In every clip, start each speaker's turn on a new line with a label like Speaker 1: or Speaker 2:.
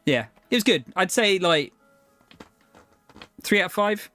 Speaker 1: Yeah, it was good. I'd say like 3 out of 5.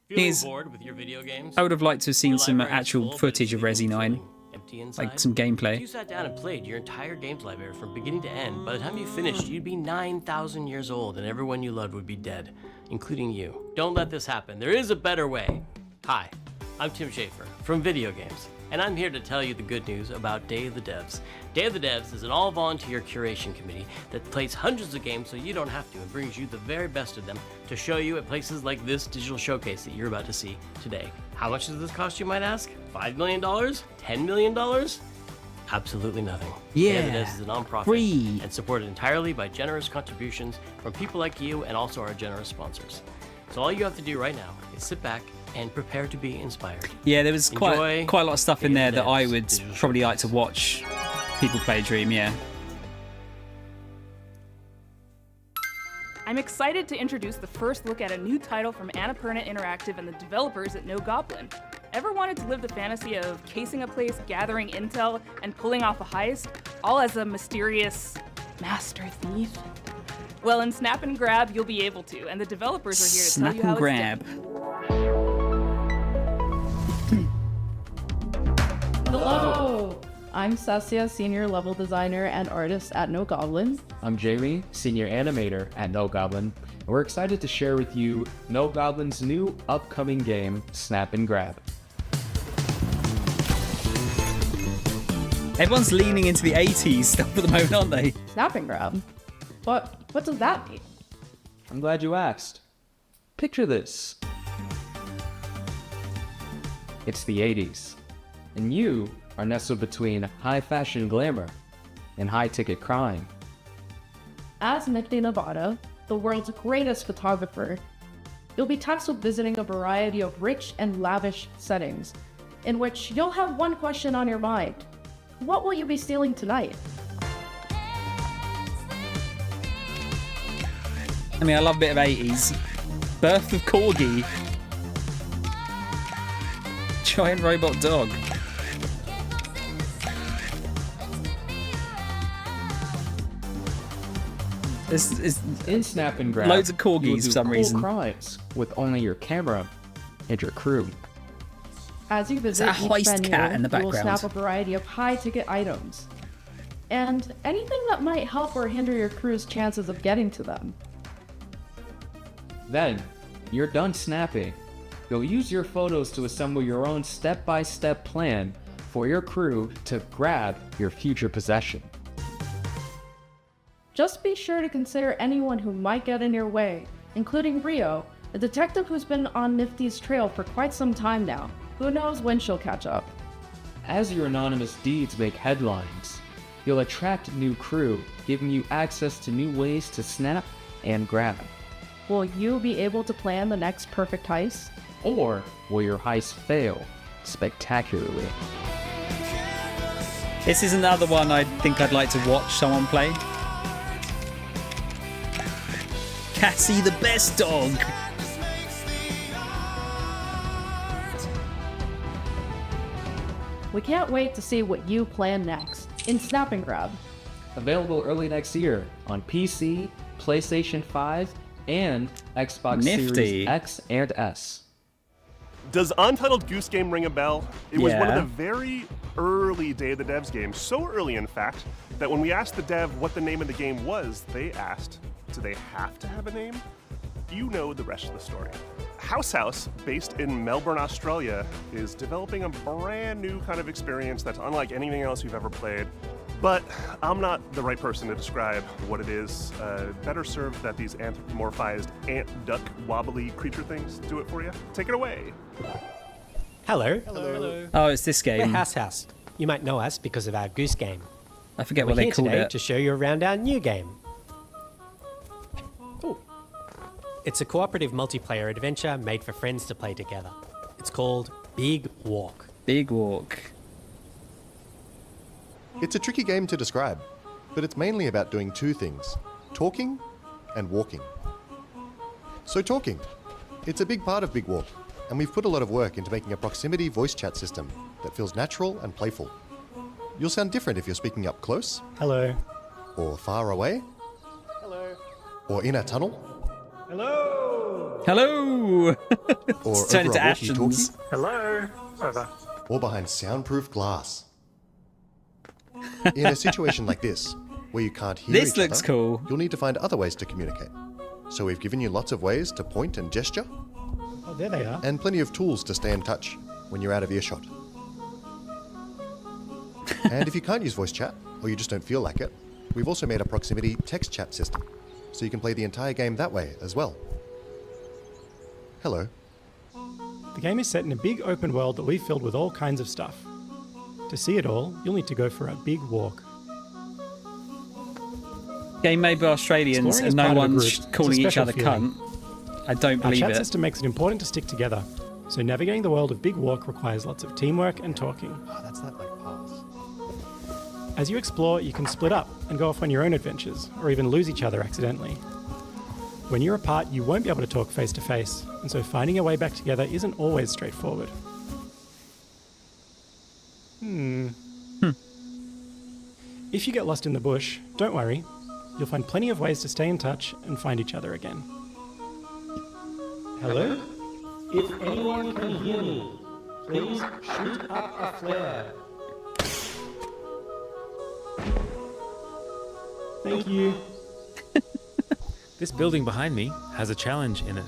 Speaker 2: Feeling bored with your video games?
Speaker 1: I would have liked to have seen
Speaker 2: Your
Speaker 1: some
Speaker 2: library is
Speaker 1: actual
Speaker 2: full,
Speaker 1: footage
Speaker 2: but
Speaker 1: of
Speaker 2: it's
Speaker 1: Resi 9,
Speaker 2: feeling empty inside?
Speaker 1: like some
Speaker 2: If
Speaker 1: gameplay.
Speaker 2: you sat down and played your entire games library from beginning to end, by the time you finished, you'd be 9,000 years old and everyone you loved would be dead, including you. Don't let this happen. There is a better way. Hi, I'm Tim Schafer from Video Games, and I'm here to tell you the good news about Day of the Devs. Day of the Devs is an all-volunteer curation committee that plays hundreds of games so you don't have to and brings you the very best of them to show you at places like this digital showcase that you're about to see today. How much does this cost, you might ask? $5 million? $10 million? Absolutely nothing. Day of the Devs is a nonprofit
Speaker 1: free.
Speaker 2: and supported entirely by generous contributions from people like you and also our generous sponsors. So all you have to do right now is sit back and prepare to be inspired.
Speaker 1: Yeah, there was quite
Speaker 2: Enjoy
Speaker 1: a lot of stuff in
Speaker 2: Day
Speaker 1: there
Speaker 2: of
Speaker 1: that
Speaker 2: the
Speaker 1: I
Speaker 2: Devs
Speaker 1: would
Speaker 2: digital
Speaker 1: probably like to
Speaker 2: showcase.
Speaker 1: watch people play Dream, yeah.
Speaker 3: I'm excited to introduce the first look at a new title from Annapurna Interactive and the developers at No Goblin. Ever wanted to live the fantasy of casing a place, gathering intel, and pulling off a heist, all as a mysterious master thief? Well, in Snap and Grab, you'll be able to, and the developers are here to
Speaker 1: Snap
Speaker 3: tell you how
Speaker 1: and grab.
Speaker 3: it's done.
Speaker 4: Hello! I'm Saskia, Senior Level Designer and Artist at No Goblin.
Speaker 5: I'm Jamie, Senior Animator at No Goblin, and we're excited to share with you No Goblin's new upcoming game, Snap and Grab.
Speaker 1: Everyone's leaning into the 80s stuff at the moment, aren't they?
Speaker 4: Snap and Grab? What does that mean?
Speaker 5: I'm glad you asked. Picture this. It's the 80s, and you are nestled between high fashion glamour and high ticket crime.
Speaker 4: As Nicky Nevada, the world's greatest photographer, you'll be tasked with visiting a variety of rich and lavish settings, in which you'll have one question on your mind. What will you be stealing tonight?
Speaker 1: I mean, I love a bit of 80s. Birth of Corgi. Giant robot dog. This
Speaker 5: In Snap and Grab,
Speaker 1: loads of corgis
Speaker 5: you will do
Speaker 1: for some
Speaker 5: cool
Speaker 1: reason.
Speaker 5: crimes with only your camera and your crew.
Speaker 4: As you visit
Speaker 1: a
Speaker 4: each
Speaker 1: heist
Speaker 4: venue,
Speaker 1: cat in the
Speaker 4: you will
Speaker 1: background.
Speaker 4: snap a variety of high-ticket items, and anything that might help or hinder your crew's chances of getting to them.
Speaker 5: Then, you're done snapping. You'll use your photos to assemble your own step-by-step plan for your crew to grab your future possession.
Speaker 4: Just be sure to consider anyone who might get in your way, including Rio, a detective who's been on Nifty's trail for quite some time now. Who knows when she'll catch up?
Speaker 5: As your anonymous deeds make headlines, you'll attract new crew, giving you access to new ways to snap and grab.
Speaker 4: Will you be able to plan the next perfect heist?
Speaker 5: Or will your heist fail spectacularly?
Speaker 1: This is another one I think I'd like to watch someone play. Cassie the best dog.
Speaker 4: We can't wait to see what you plan next in Snap and Grab.
Speaker 5: Available early next year on PC, PlayStation 5, and Xbox
Speaker 1: Nifty.
Speaker 5: Series X and S.
Speaker 6: Does Untitled Goose Game ring a bell? It was one of
Speaker 1: Yeah.
Speaker 6: the very early Day of the Devs games, so early in fact, that when we asked the dev what the name of the game was, they asked, do they have to have a name? You know the rest of the story. House, based in Melbourne, Australia, is developing a brand new kind of experience that's unlike anything else you've ever played. But I'm not the right person to describe what it is. Better served that these anthropomorphized ant, duck, wobbly creature things do it for you. Take it away.
Speaker 7: Hello.
Speaker 1: Oh, it's this
Speaker 7: We're
Speaker 1: game.
Speaker 7: House. You might know us because of our Goose Game.
Speaker 1: I forget
Speaker 7: We're
Speaker 1: what they
Speaker 7: here
Speaker 1: called
Speaker 7: today
Speaker 1: it.
Speaker 7: to show you around our new game. Ooh. It's a cooperative multiplayer adventure made for friends to play together. It's called Big Walk.
Speaker 1: Big Walk.
Speaker 8: It's a tricky game to describe, but it's mainly about doing two things, talking and walking. So talking, it's a big part of Big Walk, and we've put a lot of work into making a proximity voice chat system that feels natural and playful. You'll sound different if you're speaking up close
Speaker 7: Hello.
Speaker 8: or far away
Speaker 7: Hello.
Speaker 8: or in a tunnel,
Speaker 1: Hello!
Speaker 8: or
Speaker 1: Turn
Speaker 8: over
Speaker 1: into
Speaker 8: a walkie-talkie,
Speaker 1: Ashton's.
Speaker 9: Hello. Over.
Speaker 8: or behind soundproof glass. In a situation like this, where you can't hear
Speaker 1: This
Speaker 8: each
Speaker 1: looks
Speaker 8: other,
Speaker 1: cool.
Speaker 8: you'll need to find other ways to communicate. So we've given you lots of ways to point and gesture,
Speaker 9: Oh, there they are.
Speaker 8: and plenty of tools to stay in touch when you're out of earshot. And if you can't use voice chat, or you just don't feel like it, we've also made a proximity text chat system, so you can play the entire game that way as well. Hello.
Speaker 9: The game is set in a big open world that we've filled with all kinds of stuff. To see it all, you'll need to go for a big walk.
Speaker 1: Game made by Australians
Speaker 9: Exploring
Speaker 1: and
Speaker 9: is
Speaker 1: no
Speaker 9: part of a
Speaker 1: one's
Speaker 9: group. It's a
Speaker 1: calling each
Speaker 9: special
Speaker 1: other
Speaker 9: feeling.
Speaker 1: cunt. I don't
Speaker 9: Our
Speaker 1: believe
Speaker 9: chat
Speaker 1: it.
Speaker 9: system makes it important to stick together, so navigating the world of Big Walk requires lots of teamwork and talking.
Speaker 8: Oh, that's that like pass.
Speaker 9: As you explore, you can split up and go off on your own adventures, or even lose each other accidentally. When you're apart, you won't be able to talk face to face, and so finding your way back together isn't always straightforward. If you get lost in the bush, don't worry. You'll find plenty of ways to stay in touch and find each other again. Hello? If anyone can hear me, please shoot up a flare. Thank you.
Speaker 10: This building behind me has a challenge in it.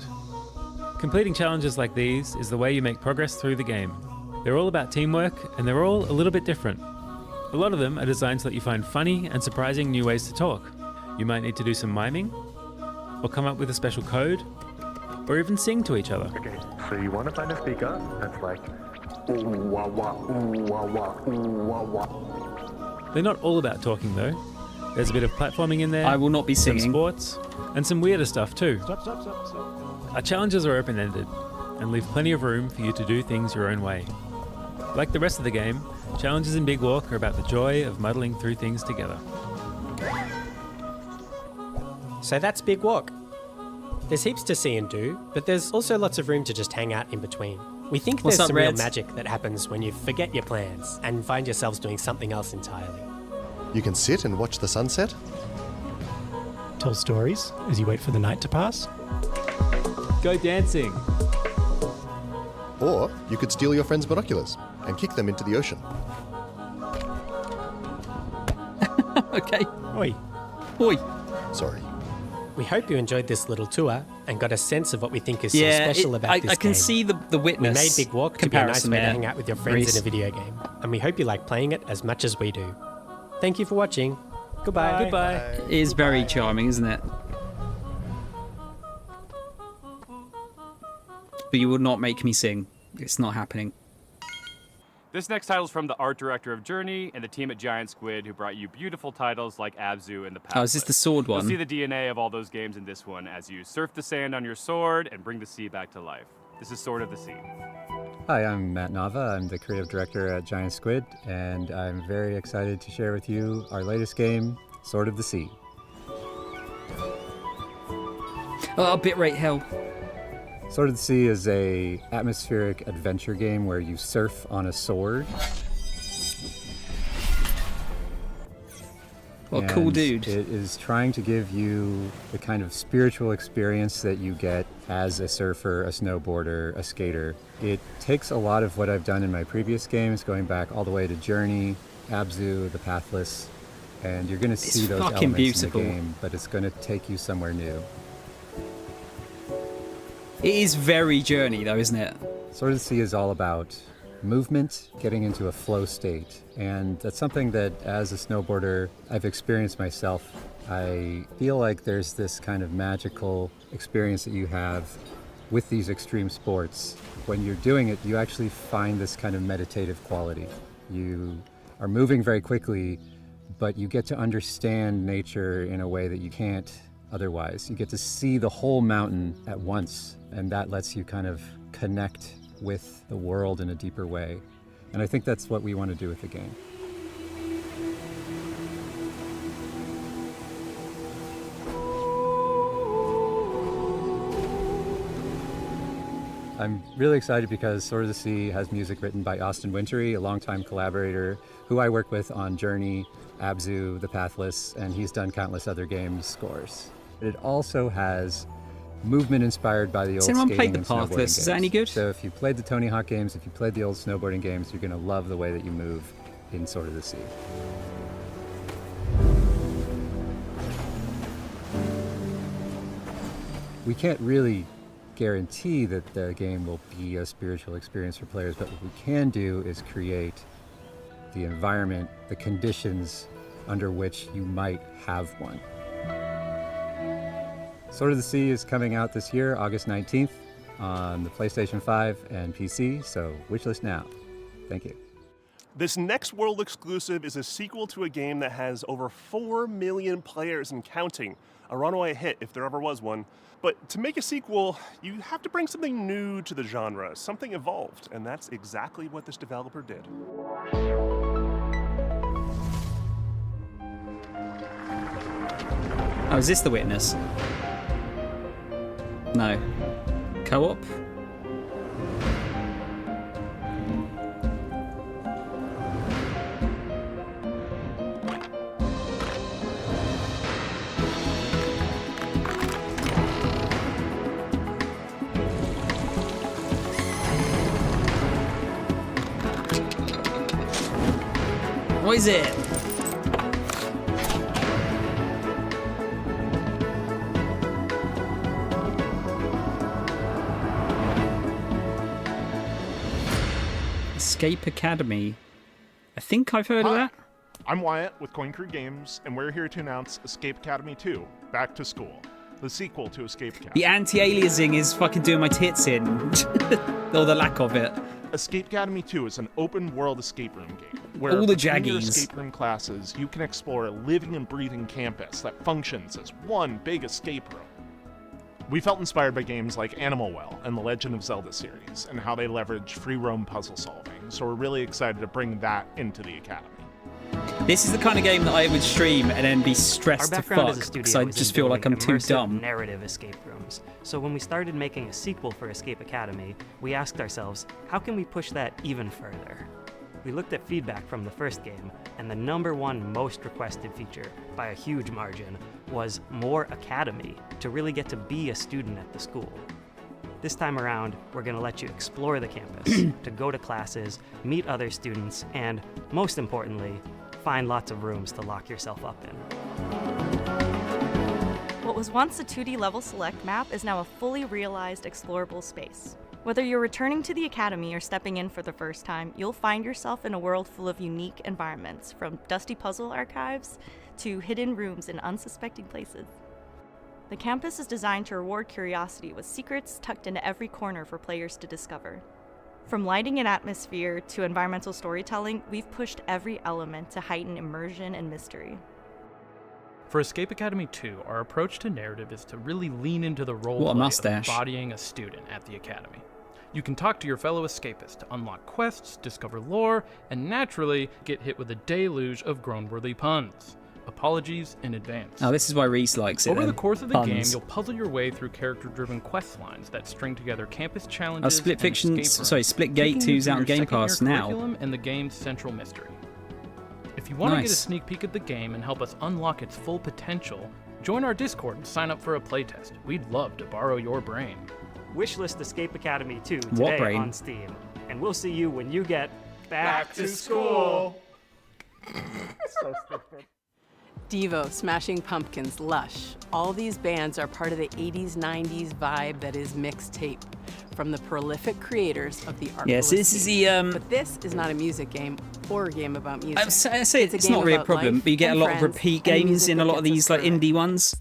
Speaker 10: Completing challenges like these is the way you make progress through the game. They're all about teamwork, and they're all a little bit different. A lot of them are designed so that you find funny and surprising new ways to talk. You might need to do some miming, or come up with a special code, or even sing to each other.
Speaker 11: Okay, so you want to find a speaker that's like ooh wah wah ooh wah wah ooh wah wah.
Speaker 10: They're not all about talking though. There's a bit of platforming in there.
Speaker 1: I will not be
Speaker 10: some
Speaker 1: singing.
Speaker 10: sports, and some weirder stuff too.
Speaker 9: Stop.
Speaker 10: Our challenges are open-ended, and leave plenty of room for you to do things your own way. Like the rest of the game, challenges in Big Walk are about the joy of muddling through things together.
Speaker 7: So that's Big Walk. There's heaps to see and do, but there's also lots of room to just hang out in between. We think
Speaker 1: What's
Speaker 7: there's
Speaker 1: up,
Speaker 7: some real
Speaker 1: Reds?
Speaker 7: magic that happens when you forget your plans and find yourselves doing something else entirely.
Speaker 8: You can sit and watch the sunset,
Speaker 9: Tell stories as you wait for the night to pass.
Speaker 10: Go dancing!
Speaker 8: or you could steal your friend's binoculars and kick them into the ocean.
Speaker 1: Okay.
Speaker 9: Oi.
Speaker 1: Oi.
Speaker 8: Sorry.
Speaker 7: We hope you enjoyed this little tour and got a sense of what we think is so
Speaker 1: Yeah,
Speaker 7: special about this
Speaker 1: I can
Speaker 7: game.
Speaker 1: see the
Speaker 7: We
Speaker 1: witness.
Speaker 7: made Big Walk to be a nice
Speaker 1: comparison
Speaker 7: way to
Speaker 1: there,
Speaker 7: hang out with your friends
Speaker 1: Reese.
Speaker 7: in a video game, and we hope you like playing it as much as we do. Thank you for watching. Goodbye.
Speaker 10: Goodbye.
Speaker 1: It is very charming, isn't it? But you will not make me sing. It's not happening.
Speaker 12: This next title is from the art director of Journey and the team at Giant Squid, who brought you beautiful titles like Abzu and The Pathless.
Speaker 1: Oh, is this the sword one?
Speaker 12: You'll see the DNA of all those games in this one as you surf the sand on your sword and bring the sea back to life. This is Sword of the Sea.
Speaker 13: Hi, I'm Matt Nava. I'm the creative director at Giant Squid, and I'm very excited to share with you our latest game, Sword of the Sea.
Speaker 1: Oh, bitrate hell.
Speaker 13: Sword of the Sea is a atmospheric adventure game where you surf on a sword.
Speaker 1: What a cool
Speaker 13: And
Speaker 1: dude.
Speaker 13: It is trying to give you the kind of spiritual experience that you get as a surfer, a snowboarder, a skater. It takes a lot of what I've done in my previous games, going back all the way to Journey, Abzu, The Pathless, and you're going to see those
Speaker 1: fucking
Speaker 13: elements
Speaker 1: beautiful.
Speaker 13: in the game, but it's going to take you somewhere new.
Speaker 1: It is very Journey, though, isn't it?
Speaker 13: Sword of the Sea is all about movement, getting into a flow state, and that's something that as a snowboarder I've experienced myself. I feel like there's this kind of magical experience that you have with these extreme sports. When you're doing it, you actually find this kind of meditative quality. You are moving very quickly, but you get to understand nature in a way that you can't otherwise. You get to see the whole mountain at once, and that lets you kind of connect with the world in a deeper way. And I think that's what we want to do with the game. I'm really excited because Sword of the Sea has music written by Austin Wintory, a longtime collaborator who I work with on Journey, Abzu, The Pathless, and he's done countless other games scores. but it also has movement inspired by the old
Speaker 1: Has anyone
Speaker 13: skating
Speaker 1: played the
Speaker 13: and
Speaker 1: Pathless?
Speaker 13: snowboarding games.
Speaker 1: Is that any good?
Speaker 13: So if you played the Tony Hawk games, if you played the old snowboarding games, you're going to love the way that you move in Sword of the Sea. We can't really guarantee that the game will be a spiritual experience for players, but what we can do is create the environment, the conditions under which you might have one. Sword of the Sea is coming out this year, August 19th, on the PlayStation 5 and PC, so wishlist now. Thank you.
Speaker 6: This next world exclusive is a sequel to a game that has over 4 million players and counting. A runaway hit if there ever was one. But to make a sequel, you have to bring something new to the genre, something evolved, and that's exactly what this developer did.
Speaker 1: Oh, is this The Witness? No. Co-op? What is it? Escape Academy. I think I've heard of that.
Speaker 14: I'm Wyatt with Coin Crew Games, and we're here to announce Escape Academy 2, Back to School, the sequel to Escape Academy.
Speaker 1: The anti-aliasing is fucking doing my tits in. Or the lack of it.
Speaker 14: Escape Academy 2 is an open-world escape room game, where
Speaker 1: all the
Speaker 14: between your
Speaker 1: jaggies.
Speaker 14: escape room classes, you can explore a living and breathing campus that functions as one big escape room. We felt inspired by games like Animal Well and the Legend of Zelda series, and how they leverage free roam puzzle solving, so we're really excited to bring that into the Academy.
Speaker 1: This is the kind of game that I would stream and then be
Speaker 15: Our
Speaker 1: stressed to
Speaker 15: background
Speaker 1: fuck
Speaker 15: as a studio
Speaker 1: because I
Speaker 15: was
Speaker 1: just
Speaker 15: in
Speaker 1: feel like I'm
Speaker 15: building
Speaker 1: too
Speaker 15: immersive
Speaker 1: dumb.
Speaker 15: narrative escape rooms. So when we started making a sequel for Escape Academy, we asked ourselves, how can we push that even further? We looked at feedback from the first game, and the #1 most requested feature, by a huge margin, was more academy, to really get to be a student at the school. This time around, we're going to let you explore the campus, to go to classes, meet other students, and, most importantly, find lots of rooms to lock yourself up in.
Speaker 16: What was once a 2D level select map is now a fully realized explorable space. Whether you're returning to the Academy or stepping in for the first time, you'll find yourself in a world full of unique environments, from dusty puzzle archives to hidden rooms in unsuspecting places. The campus is designed to reward curiosity with secrets tucked into every corner for players to discover. From lighting and atmosphere to environmental storytelling, we've pushed every element to heighten immersion and mystery.
Speaker 17: For Escape Academy 2, our approach to narrative is to really lean into the role
Speaker 1: What a
Speaker 17: of
Speaker 1: mustache.
Speaker 17: embodying a student at the Academy. You can talk to your fellow escapists to unlock quests, discover lore, and naturally get hit with a deluge of groan-worthy puns. Apologies in advance.
Speaker 1: Oh, this is why Reese likes it.
Speaker 17: Over the
Speaker 1: then.
Speaker 17: course of the
Speaker 1: Puns.
Speaker 17: game, you'll puzzle your way through character-driven quest lines that string together campus challenges.
Speaker 1: Split
Speaker 17: and
Speaker 1: Fiction,
Speaker 17: escape
Speaker 1: sorry,
Speaker 17: rooms,
Speaker 1: Split Gate
Speaker 17: taking you
Speaker 1: 2's
Speaker 17: through
Speaker 1: out on
Speaker 17: your
Speaker 1: Game
Speaker 17: second-year
Speaker 1: Pass now.
Speaker 17: curriculum and the game's central mystery. If you want to get a
Speaker 1: Nice.
Speaker 17: sneak peek at the game and help us unlock its full potential, join our Discord and sign up for a playtest. We'd love to borrow your brain.
Speaker 15: Wishlist Escape Academy 2
Speaker 1: What
Speaker 15: today
Speaker 1: brain?
Speaker 15: on Steam. And we'll see you when you get back to school.
Speaker 14: So stupid.
Speaker 18: Devo, Smashing Pumpkins, Lush. All these bands are part of the 80s, 90s vibe that is mixtape from the prolific creators of the Artful
Speaker 1: Yes, this is
Speaker 18: Escape.
Speaker 1: the,
Speaker 18: But this is not a music game or a game about music.
Speaker 1: I say it's
Speaker 18: game
Speaker 1: not really a
Speaker 18: about
Speaker 1: problem,
Speaker 18: life
Speaker 1: but you get a
Speaker 18: and
Speaker 1: lot of
Speaker 18: friends
Speaker 1: repeat
Speaker 18: and the
Speaker 1: games
Speaker 18: music
Speaker 1: in a
Speaker 18: that
Speaker 1: lot of
Speaker 18: gets us
Speaker 1: these like
Speaker 18: through it.
Speaker 1: indie ones.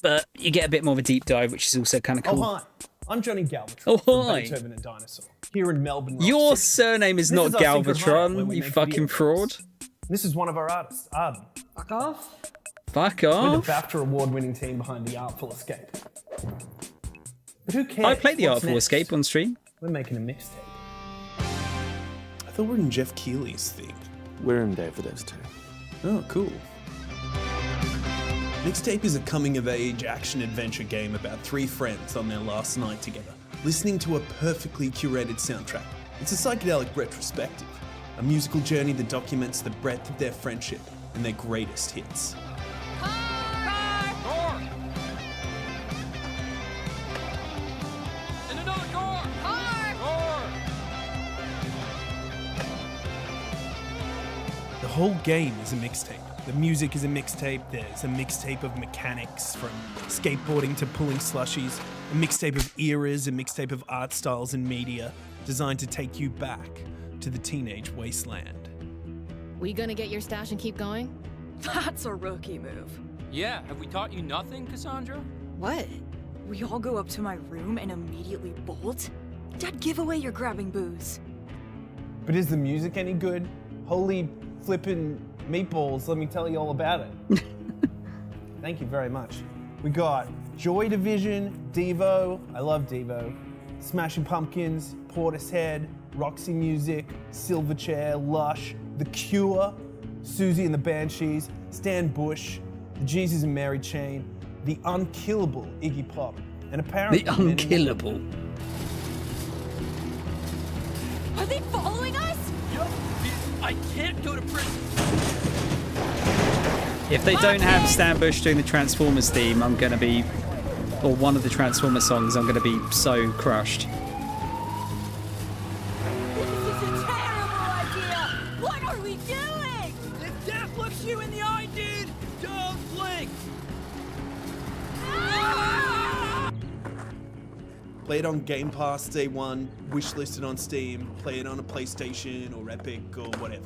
Speaker 1: But you get a bit more of a deep dive, which is also kind of cool.
Speaker 19: Oh, hi. I'm Johnny Galvatron
Speaker 1: Oh,
Speaker 19: from
Speaker 1: hi.
Speaker 19: Beethoven and Dinosaur, here in Melbourne. Rock
Speaker 1: Your
Speaker 19: City.
Speaker 1: surname is
Speaker 19: This
Speaker 1: not
Speaker 19: our secret hideout where
Speaker 1: Galvatron,
Speaker 19: we
Speaker 1: you
Speaker 19: make
Speaker 1: fucking
Speaker 19: video
Speaker 1: fraud.
Speaker 19: games. This is one of our artists, Arden. Fuck off.
Speaker 1: Fuck
Speaker 19: We're
Speaker 1: off.
Speaker 19: the BAFTA award-winning team behind The Artful Escape. But who cares?
Speaker 1: I played The
Speaker 19: What's
Speaker 1: Artful
Speaker 19: next?
Speaker 1: Escape on stream.
Speaker 19: We're making a mixtape.
Speaker 20: I thought we were in Jeff Keighley's theme. We're in Day for Devs too. Oh, cool. Mixtape is a coming-of-age action-adventure game about 3 friends on their last night together, listening to a perfectly curated soundtrack. It's a psychedelic retrospective, a musical journey that documents the breadth of their friendship and their greatest hits. whole game is a mixtape. The music is a mixtape. There's a mixtape of mechanics from skateboarding to pulling slushies, a mixtape of eras, a mixtape of art styles and media designed to take you back to the teenage wasteland.
Speaker 21: We gonna get your stash and keep going?
Speaker 22: That's a rookie move.
Speaker 23: Yeah, have we taught you nothing, Cassandra?
Speaker 22: What? We all go up to my room and immediately bolt? Dad, give away your grabbing booze.
Speaker 19: But is the music any good? Holy flippin' meatballs, let me tell you all about it. Thank you very much. We got Joy Division, Devo, I love Devo, Smashing Pumpkins, Portishead, Roxy Music, Silverchair, Lush, The Cure, Susie and the Banshees, Stan Bush, the Jesus and Mary Chain, the unkillable Iggy Pop, and apparently...
Speaker 1: The unkillable.
Speaker 22: Are they following us?
Speaker 23: Yup. I can't go to prison.
Speaker 1: If they don't have Stan Bush doing the Transformers theme, I'm going to be... Or one of the Transformers songs, I'm going to be so crushed.
Speaker 22: This is a terrible idea! What are we doing?
Speaker 23: If death looks you in the eye, dude, don't blink.
Speaker 20: Play it on Game Pass day one, wishlisted on Steam, play it on a PlayStation or Epic or whatever.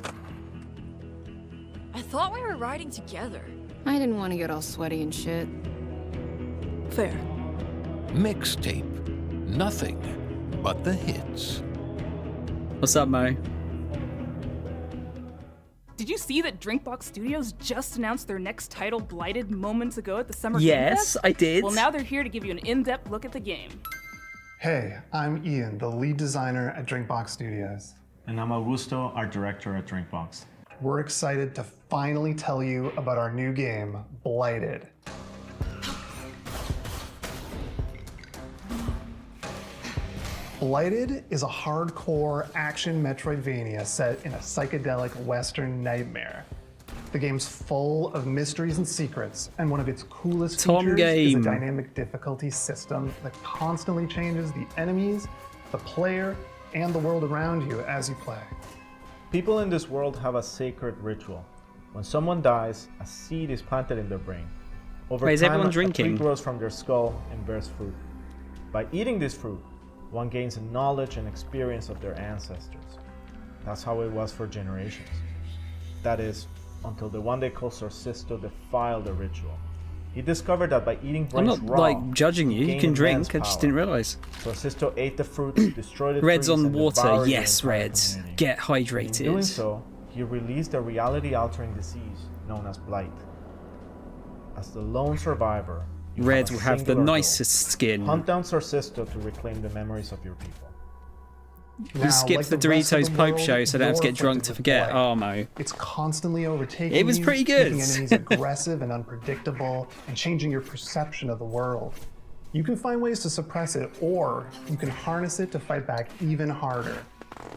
Speaker 22: I thought we were riding together.
Speaker 21: I didn't want to get all sweaty and shit.
Speaker 22: Fair.
Speaker 24: Mixtape. Nothing but the hits.
Speaker 1: What's up, Mo?
Speaker 3: Did you see that Drinkbox Studios just announced their next title, Blighted, moments ago at the Summer Game
Speaker 1: Yes,
Speaker 3: Fest?
Speaker 1: I did.
Speaker 3: Well, now they're here to give you an in-depth look at the game.
Speaker 25: Hey, I'm Ian, the lead designer at Drinkbox Studios.
Speaker 26: And I'm Augusto, art director at Drinkbox.
Speaker 25: We're excited to finally tell you about our new game, Blighted. Blighted is a hardcore action Metroidvania set in a psychedelic Western nightmare. The game's full of mysteries and secrets, and one of its coolest features is a dynamic difficulty system that constantly changes the enemies, the player, and the world around you as you play.
Speaker 27: People in this world have a sacred ritual. When someone dies, a seed is planted in their brain. Over
Speaker 1: Wait, is
Speaker 27: time,
Speaker 1: everyone
Speaker 27: a tree
Speaker 1: drinking?
Speaker 27: grows from their skull and bears fruit. By eating this fruit, one gains a knowledge and experience of their ancestors. That's how it was for generations. That is, until the one they called Sorcisto defiled the ritual. He discovered that by eating
Speaker 1: I'm
Speaker 27: brains
Speaker 1: not
Speaker 27: raw,
Speaker 1: like judging you. You
Speaker 27: gained
Speaker 1: can
Speaker 27: immense
Speaker 1: drink. I just
Speaker 27: power.
Speaker 1: didn't realize.
Speaker 27: Sorcisto ate the fruits, destroyed the
Speaker 1: Reds
Speaker 27: trees,
Speaker 1: on
Speaker 27: and
Speaker 1: water.
Speaker 27: devoured the
Speaker 1: Yes,
Speaker 27: entire
Speaker 1: Reds.
Speaker 27: community.
Speaker 1: Get
Speaker 27: In
Speaker 1: hydrated.
Speaker 27: doing so, he released a reality-altering disease known as blight. As the lone survivor, you
Speaker 1: Red
Speaker 27: have
Speaker 1: will
Speaker 27: a
Speaker 1: have the
Speaker 27: singular goal.
Speaker 1: nicest skin.
Speaker 27: Hunt down Sorcisto to reclaim the memories of your people.
Speaker 1: You skipped the Doritos Pope show so I don't have to get drunk to forget. Oh, Mo.
Speaker 25: It's constantly overtaking
Speaker 1: It was
Speaker 25: you,
Speaker 1: pretty good.
Speaker 25: making enemies aggressive and unpredictable, and changing your perception of the world. You can find ways to suppress it, or you can harness it to fight back even harder.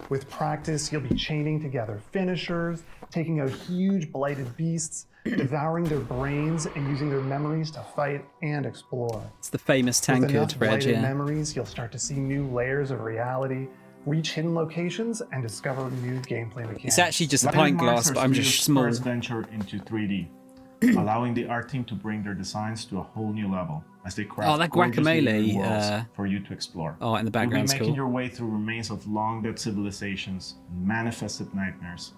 Speaker 25: With practice, you'll be chaining together finishers, taking out huge blighted beasts, devouring their brains, and using their memories to fight and explore.
Speaker 1: It's the famous
Speaker 25: With
Speaker 1: tankard,
Speaker 25: enough
Speaker 1: Red,
Speaker 25: blighted
Speaker 1: yeah.
Speaker 25: memories, you'll start to see new layers of reality, reach hidden locations, and discover new gameplay mechanics.
Speaker 1: It's actually just a
Speaker 26: Blighted
Speaker 1: pint
Speaker 26: marks
Speaker 1: glass,
Speaker 26: our
Speaker 1: but I'm just
Speaker 26: studio's
Speaker 1: small.
Speaker 26: first venture into 3D, allowing the art team to bring their designs to a whole new level as they craft
Speaker 1: Oh, that
Speaker 26: gorgeously
Speaker 1: guacamole,
Speaker 26: layered worlds
Speaker 1: uh,
Speaker 26: for you to explore.
Speaker 1: oh, in the background's
Speaker 26: You'll be making
Speaker 1: cool.
Speaker 26: your way through remains of long-dead civilizations and manifested nightmares,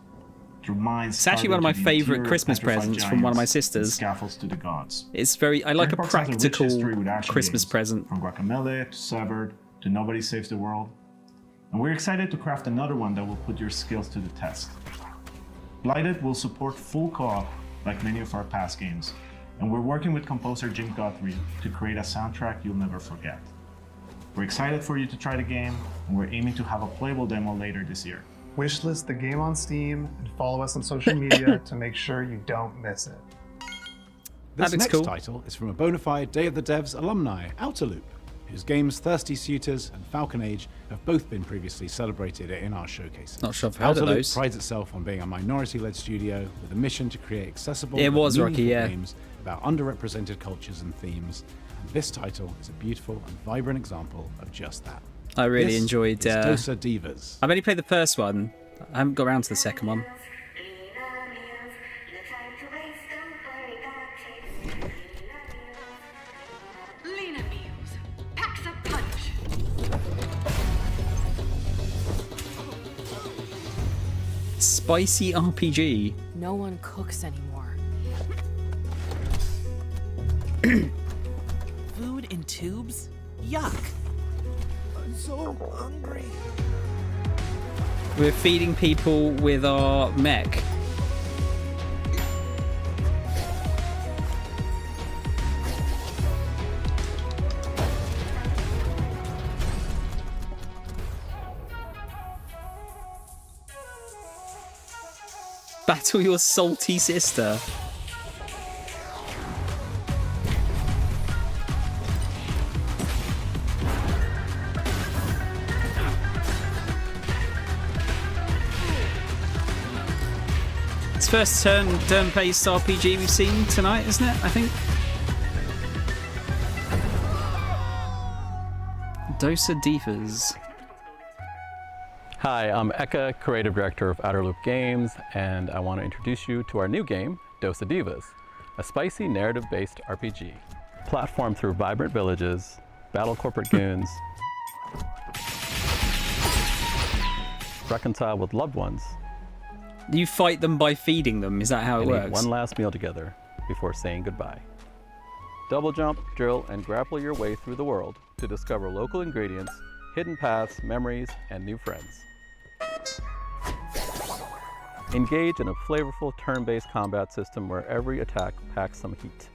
Speaker 26: through minds.
Speaker 1: It's actually one of my
Speaker 26: carved into the
Speaker 1: favourite
Speaker 26: interior of
Speaker 1: Christmas
Speaker 26: petrified
Speaker 1: presents from one of my
Speaker 26: giants and
Speaker 1: sisters.
Speaker 26: Scaffolds to the gods.
Speaker 1: It's very, I like a
Speaker 26: Drinkbox has rich
Speaker 1: practical
Speaker 26: history with action
Speaker 1: Christmas
Speaker 26: games,
Speaker 1: present.
Speaker 26: From Guacamole to Severed to Nobody Saves the World. And we're excited to craft another one that will put your skills to the test. Blighted will support full co-op like many of our past games, and we're working with composer Jim Guthrie to create a soundtrack you'll never forget. We're excited for you to try the game, and we're aiming to have a playable demo later this year.
Speaker 25: Wishlist the game on Steam and follow us on social media to make sure you don't miss it.
Speaker 28: This next title is from a bona fide Day of the Devs alumni, Outerloop, whose games Thirsty Suitors and Falcon Age have both been previously celebrated in our showcases.
Speaker 1: Not sure I've heard of
Speaker 28: Outerloop
Speaker 1: those.
Speaker 28: prides itself on being a minority-led studio with a mission to create accessible
Speaker 1: It
Speaker 28: but
Speaker 1: was Rocky,
Speaker 28: meaningful
Speaker 1: yeah.
Speaker 28: games about underrepresented cultures and themes. And this title is a beautiful and vibrant example of just that.
Speaker 1: I really
Speaker 28: This
Speaker 1: enjoyed.
Speaker 28: is Dosa Divas.
Speaker 1: I've only played the first one. I haven't got around to the second one. spicy RPG.
Speaker 18: No one cooks anymore.
Speaker 2: Food in tubes? Yuck. I'm so hungry.
Speaker 1: We're feeding people with our mech. Battle your salty sister. It's first turn-based RPG we've seen tonight, isn't it? I think. Dosa Divas.
Speaker 4: Hi, I'm Eka, Creative Director of Outer Loop Games, and I want to introduce you to our new game, Dosa Divas, a spicy narrative-based RPG. Platform through vibrant villages, battle corporate goons, reconcile with loved ones.
Speaker 1: You fight them by feeding them, is that how it
Speaker 4: and
Speaker 1: works?
Speaker 4: Eat one last meal together before saying goodbye. Double jump, drill, and grapple your way through the world to discover local ingredients, hidden paths, memories, and new friends. Engage in a flavorful turn-based combat system where every attack packs some heat.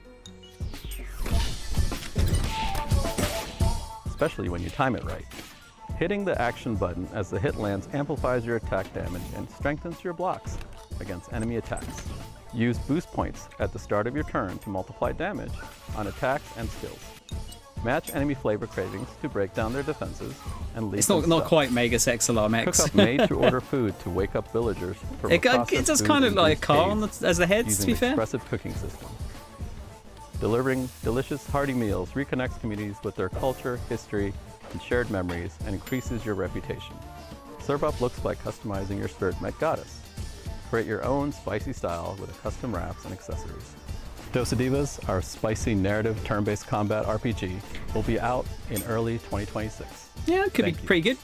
Speaker 4: Especially when you time it right. Hitting the action button as the hit lands amplifies your attack damage and strengthens your blocks against enemy attacks. Use boost points at the start of your turn to multiply damage on attacks and skills. Match enemy flavor cravings to break down their defenses and leave
Speaker 1: It's
Speaker 4: them
Speaker 1: not
Speaker 4: stuck.
Speaker 1: quite Mega Sex Alarm X.
Speaker 4: Cook up made-to-order food to wake up villagers from
Speaker 1: It does kind of like a car on as the heads, to be fair.
Speaker 4: Expressive cooking system. Delivering delicious, hearty meals reconnects communities with their culture, history, and shared memories, and increases your reputation. Serve up looks like customizing your spirit mech goddess. Create your own spicy style with custom wraps and accessories. Dosa Divas, our spicy narrative turn-based combat RPG, will be out in early 2026.
Speaker 1: Yeah, it could be pretty good.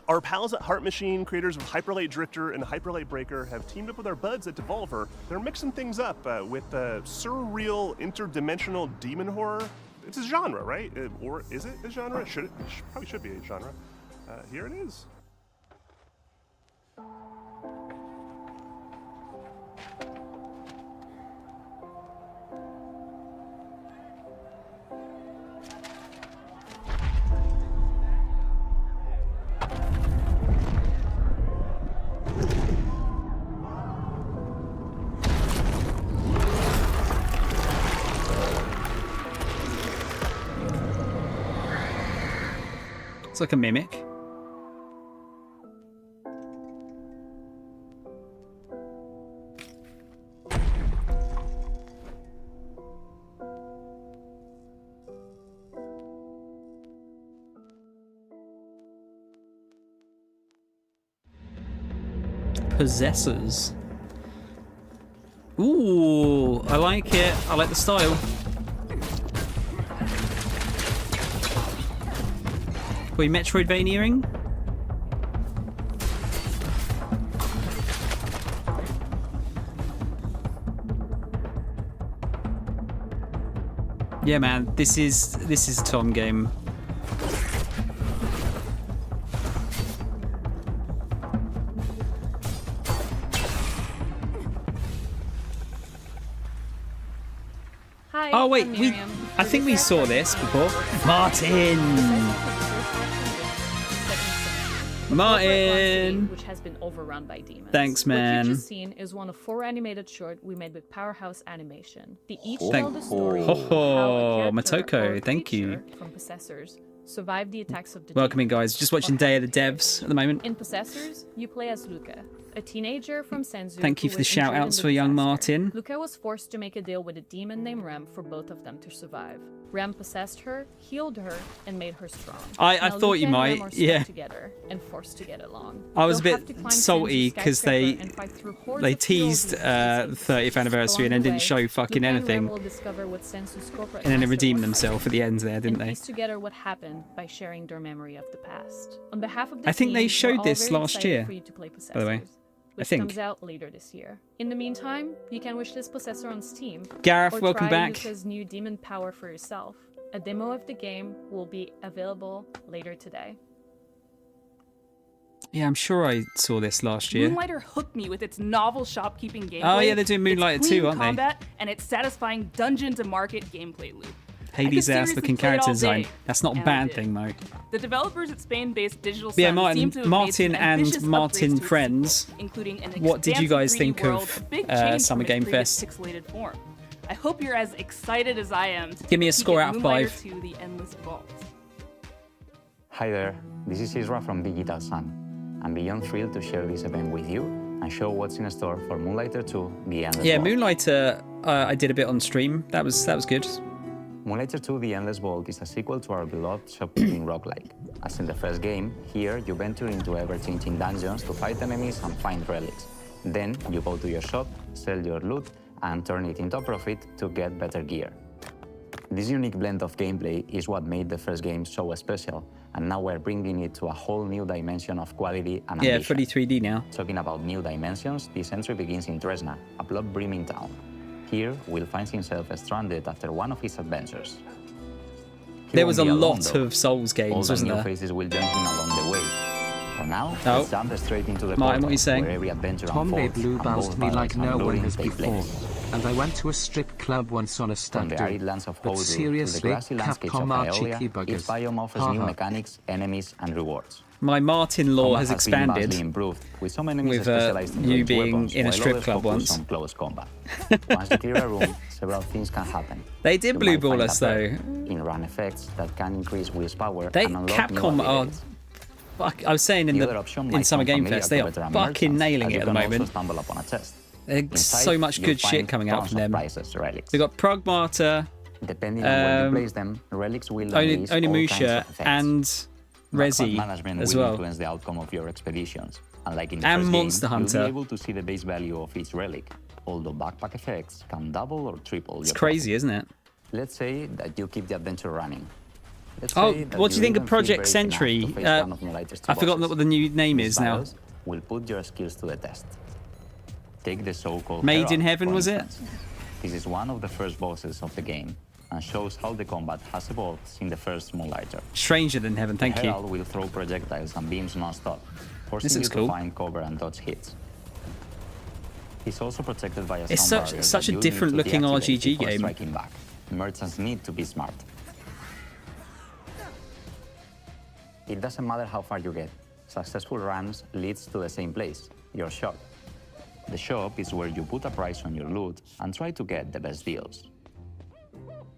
Speaker 6: Our pals at Heart Machine, creators of Hyperlight Drifter and Hyperlight Breaker, have teamed up with our buds at Devolver. They're mixing things up with surreal, interdimensional demon horror. It's a genre, right? Or is it a genre? Probably should be a genre. Here it is.
Speaker 1: It's like a mimic. Possessors. Ooh, I like it. I like the style. We Metroidvania-ing? Yeah, man, this is a Tom game.
Speaker 3: Hi,
Speaker 1: Oh wait,
Speaker 3: I'm Miriam.
Speaker 1: I think we saw this before. Martin. Martin.
Speaker 5: Which has been overrun by demons.
Speaker 1: Thanks,
Speaker 5: What
Speaker 1: man.
Speaker 5: you've just seen is one of 4 animated short we made with Powerhouse Animation. They each tell
Speaker 1: Thank-
Speaker 5: the story
Speaker 1: Ho
Speaker 5: of how
Speaker 1: ho,
Speaker 5: a character
Speaker 1: Motoko,
Speaker 5: or
Speaker 1: thank you.
Speaker 5: creature from Possessors survived the attacks of the
Speaker 1: Welcome in,
Speaker 5: demons.
Speaker 1: guys. Just watching Day of the Devs at the moment.
Speaker 5: In Possessors, you play as Luca, A teenager from Senzu.
Speaker 1: Thank you
Speaker 5: who
Speaker 1: for the
Speaker 5: was injured in
Speaker 1: shout-outs
Speaker 5: the
Speaker 1: for young
Speaker 5: disaster.
Speaker 1: Martin.
Speaker 5: Luca was forced to make a deal with a demon named Rem for both of them to survive. Rem possessed her, healed her, and made her strong.
Speaker 1: I
Speaker 5: Now
Speaker 1: thought
Speaker 5: Luca
Speaker 1: you
Speaker 5: and
Speaker 1: might,
Speaker 5: Rem are stuck
Speaker 1: yeah.
Speaker 5: together and forced to get along.
Speaker 1: I was a
Speaker 5: They'll have
Speaker 1: bit
Speaker 5: to climb
Speaker 1: salty
Speaker 5: Senzu's
Speaker 1: because they
Speaker 5: skyscraper and fight through hordes
Speaker 1: they
Speaker 5: of
Speaker 1: teased
Speaker 5: heroes
Speaker 1: the 30th anniversary and then didn't show fucking anything,
Speaker 5: Will discover what Senzu's corporate
Speaker 1: and then they
Speaker 5: master
Speaker 1: redeemed
Speaker 5: was
Speaker 1: themselves at the end there, didn't
Speaker 5: and
Speaker 1: they?
Speaker 5: piece together what happened by sharing their memory of the past. On behalf of the
Speaker 1: I think
Speaker 5: team,
Speaker 1: they
Speaker 5: we're
Speaker 1: showed
Speaker 5: all
Speaker 1: this
Speaker 5: very
Speaker 1: last
Speaker 5: excited
Speaker 1: year,
Speaker 5: for you to play
Speaker 1: by the way.
Speaker 5: Possessors,
Speaker 1: I
Speaker 5: which
Speaker 1: think.
Speaker 5: comes out later this year. In the meantime, you can wish this Possessor on Steam.
Speaker 1: Gareth,
Speaker 5: or
Speaker 1: welcome
Speaker 5: try
Speaker 1: back.
Speaker 5: Luca's new demon power for yourself. A demo of the game will be available later today.
Speaker 1: Yeah, I'm sure I saw this last year.
Speaker 3: Moonlighter hooked me with its novel shopkeeping gameplay.
Speaker 1: Oh yeah, they're doing
Speaker 3: its
Speaker 1: Moonlighter
Speaker 3: clean
Speaker 1: too, aren't they?
Speaker 3: combat, and its satisfying dungeon-to-market gameplay loop.
Speaker 1: Hades ass looking character design. That's not a
Speaker 3: and
Speaker 1: bad
Speaker 3: did.
Speaker 1: thing, though.
Speaker 3: The developers at Spain-based Digital
Speaker 1: But yeah,
Speaker 3: Sun seem to have
Speaker 1: Martin
Speaker 3: made some ambitious
Speaker 1: and Martin
Speaker 3: upgrades to its
Speaker 1: friends.
Speaker 3: sequel, including an
Speaker 1: What did you guys
Speaker 3: expansive
Speaker 1: think
Speaker 3: 3D world,
Speaker 1: of
Speaker 3: a big change
Speaker 1: Summer
Speaker 3: from its
Speaker 1: Game
Speaker 3: previous
Speaker 1: Fest?
Speaker 3: pixelated form. I hope you're as excited as I am to
Speaker 1: Give me a
Speaker 3: take
Speaker 1: score
Speaker 3: it
Speaker 1: out of
Speaker 3: Moonlighter
Speaker 1: 5.
Speaker 3: to the Endless Vault.
Speaker 7: Hi there, this is Isra from Digital Sun. I'm beyond thrilled to share this event with you and show what's in store for Moonlighter 2, The Endless
Speaker 1: Yeah,
Speaker 7: Vault.
Speaker 1: Moonlighter, I did a bit on stream. That was good.
Speaker 7: Moonlighter 2, The Endless Vault is a sequel to our beloved shopkeeping roguelike. As in the first game, here you venture into ever-changing dungeons to fight enemies and find relics. Then you go to your shop, sell your loot, and turn it into a profit to get better gear. This unique blend of gameplay is what made the first game so special, and now we're bringing it to a whole new dimension of quality and
Speaker 1: Yeah,
Speaker 7: ambition.
Speaker 1: fully 3D now.
Speaker 7: Talking about new dimensions, this entry begins in Tresna, a blood-brimming town. Here, Will finds himself stranded after one of his adventures. He
Speaker 1: There
Speaker 7: won't
Speaker 1: was a
Speaker 7: be alone,
Speaker 1: lot
Speaker 7: though.
Speaker 1: of Souls games,
Speaker 7: All the
Speaker 1: wasn't
Speaker 7: new
Speaker 1: there?
Speaker 7: faces will join him along the way. For now,
Speaker 1: Oh.
Speaker 7: let's jump straight into the
Speaker 1: Martin,
Speaker 7: portal,
Speaker 1: what are you saying?
Speaker 7: where every adventure
Speaker 8: Tom Bay
Speaker 7: unfolds,
Speaker 8: blue
Speaker 7: and
Speaker 8: bounced
Speaker 7: both
Speaker 8: me like
Speaker 7: battles and
Speaker 8: no one
Speaker 7: looting
Speaker 8: has
Speaker 7: take
Speaker 8: before,
Speaker 7: place.
Speaker 8: and I went to a strip club once on a
Speaker 7: From the
Speaker 8: stag
Speaker 7: arid
Speaker 8: do.
Speaker 7: lands of
Speaker 8: But
Speaker 7: Hodu to the
Speaker 8: seriously,
Speaker 7: grassy landscapes of
Speaker 8: Capcom are
Speaker 7: Aeolia,
Speaker 8: cheeky
Speaker 7: each
Speaker 8: buggers.
Speaker 7: biome offers new
Speaker 8: Haha.
Speaker 7: mechanics, enemies, and rewards.
Speaker 1: My Martin lore
Speaker 7: Combat
Speaker 1: has
Speaker 7: been
Speaker 1: expanded
Speaker 7: vastly improved, with some enemies
Speaker 1: with
Speaker 7: specialized in
Speaker 1: you
Speaker 7: ranged
Speaker 1: being
Speaker 7: weapons,
Speaker 1: in a
Speaker 7: while
Speaker 1: strip
Speaker 7: others
Speaker 1: club
Speaker 7: focus
Speaker 1: once.
Speaker 7: on close combat. Once you clear a room, several things can happen.
Speaker 1: They did
Speaker 7: You
Speaker 1: blue
Speaker 7: might
Speaker 1: ball
Speaker 7: find
Speaker 1: us,
Speaker 7: a
Speaker 1: though.
Speaker 7: perk, in-run effects that can increase Will's power
Speaker 1: They
Speaker 7: and unlock new
Speaker 1: Capcom are.
Speaker 7: abilities.
Speaker 1: Fuck, I was saying in
Speaker 7: The
Speaker 1: the
Speaker 7: other option
Speaker 1: in
Speaker 7: might
Speaker 1: Summer
Speaker 7: come
Speaker 1: Game
Speaker 7: familiar
Speaker 1: Fest,
Speaker 7: to
Speaker 1: they are
Speaker 7: veteran
Speaker 1: fucking
Speaker 7: merchants,
Speaker 1: nailing
Speaker 7: as
Speaker 1: it
Speaker 7: you
Speaker 1: at the
Speaker 7: can also
Speaker 1: moment.
Speaker 7: stumble upon a chest.
Speaker 1: There's
Speaker 7: Inside,
Speaker 1: so much
Speaker 7: you'll
Speaker 1: good shit
Speaker 7: find
Speaker 1: coming out
Speaker 7: tons
Speaker 1: from
Speaker 7: of
Speaker 1: them.
Speaker 7: prizes, relics.
Speaker 1: We got Progmartyr,
Speaker 7: Depending on where you place them, relics will unleash all kinds
Speaker 1: Onimusha,
Speaker 7: of effects.
Speaker 1: and
Speaker 7: Backpack
Speaker 1: Resi
Speaker 7: management
Speaker 1: as
Speaker 7: will
Speaker 1: well.
Speaker 7: influence the outcome of your expeditions. Unlike in the
Speaker 1: And
Speaker 7: first
Speaker 1: Monster
Speaker 7: game,
Speaker 1: Hunter.
Speaker 7: you'll be able to see the base value of each relic, although backpack effects can double or triple
Speaker 1: It's
Speaker 7: your
Speaker 1: crazy,
Speaker 7: profit.
Speaker 1: isn't it?
Speaker 7: Let's say that you keep the adventure running. Let's
Speaker 1: Oh,
Speaker 7: say that
Speaker 1: what do you think of
Speaker 7: even feel
Speaker 1: Project
Speaker 7: brave
Speaker 1: Sentry?
Speaker 7: enough to face one of Moonlighter's two
Speaker 1: I forgot
Speaker 7: bosses.
Speaker 1: what the new name
Speaker 7: These
Speaker 1: is now.
Speaker 7: battles will put your skills to the test. Take the so-called
Speaker 1: Made in
Speaker 7: Herald,
Speaker 1: Heaven,
Speaker 7: for
Speaker 1: was it?
Speaker 7: instance. This is one of the first bosses of the game and shows how the combat has evolved since the first Moonlighter.
Speaker 1: Stranger than Heaven, thank
Speaker 7: the
Speaker 1: you.
Speaker 7: Herald will throw projectiles and beams non-stop, forcing
Speaker 1: This
Speaker 7: you
Speaker 1: looks
Speaker 7: to
Speaker 1: cool.
Speaker 7: find cover and dodge hits. He's also protected by a
Speaker 1: It's
Speaker 7: sound
Speaker 1: such-
Speaker 7: barrier
Speaker 1: such
Speaker 7: that
Speaker 1: a
Speaker 7: you'll need
Speaker 1: different
Speaker 7: to
Speaker 1: looking
Speaker 7: deactivate
Speaker 1: RGG
Speaker 7: before
Speaker 1: game.
Speaker 7: striking back. Merchants need to be smart. It doesn't matter how far you get. Successful runs leads to the same place, your shop. The shop is where you put a price on your loot and try to get the best deals.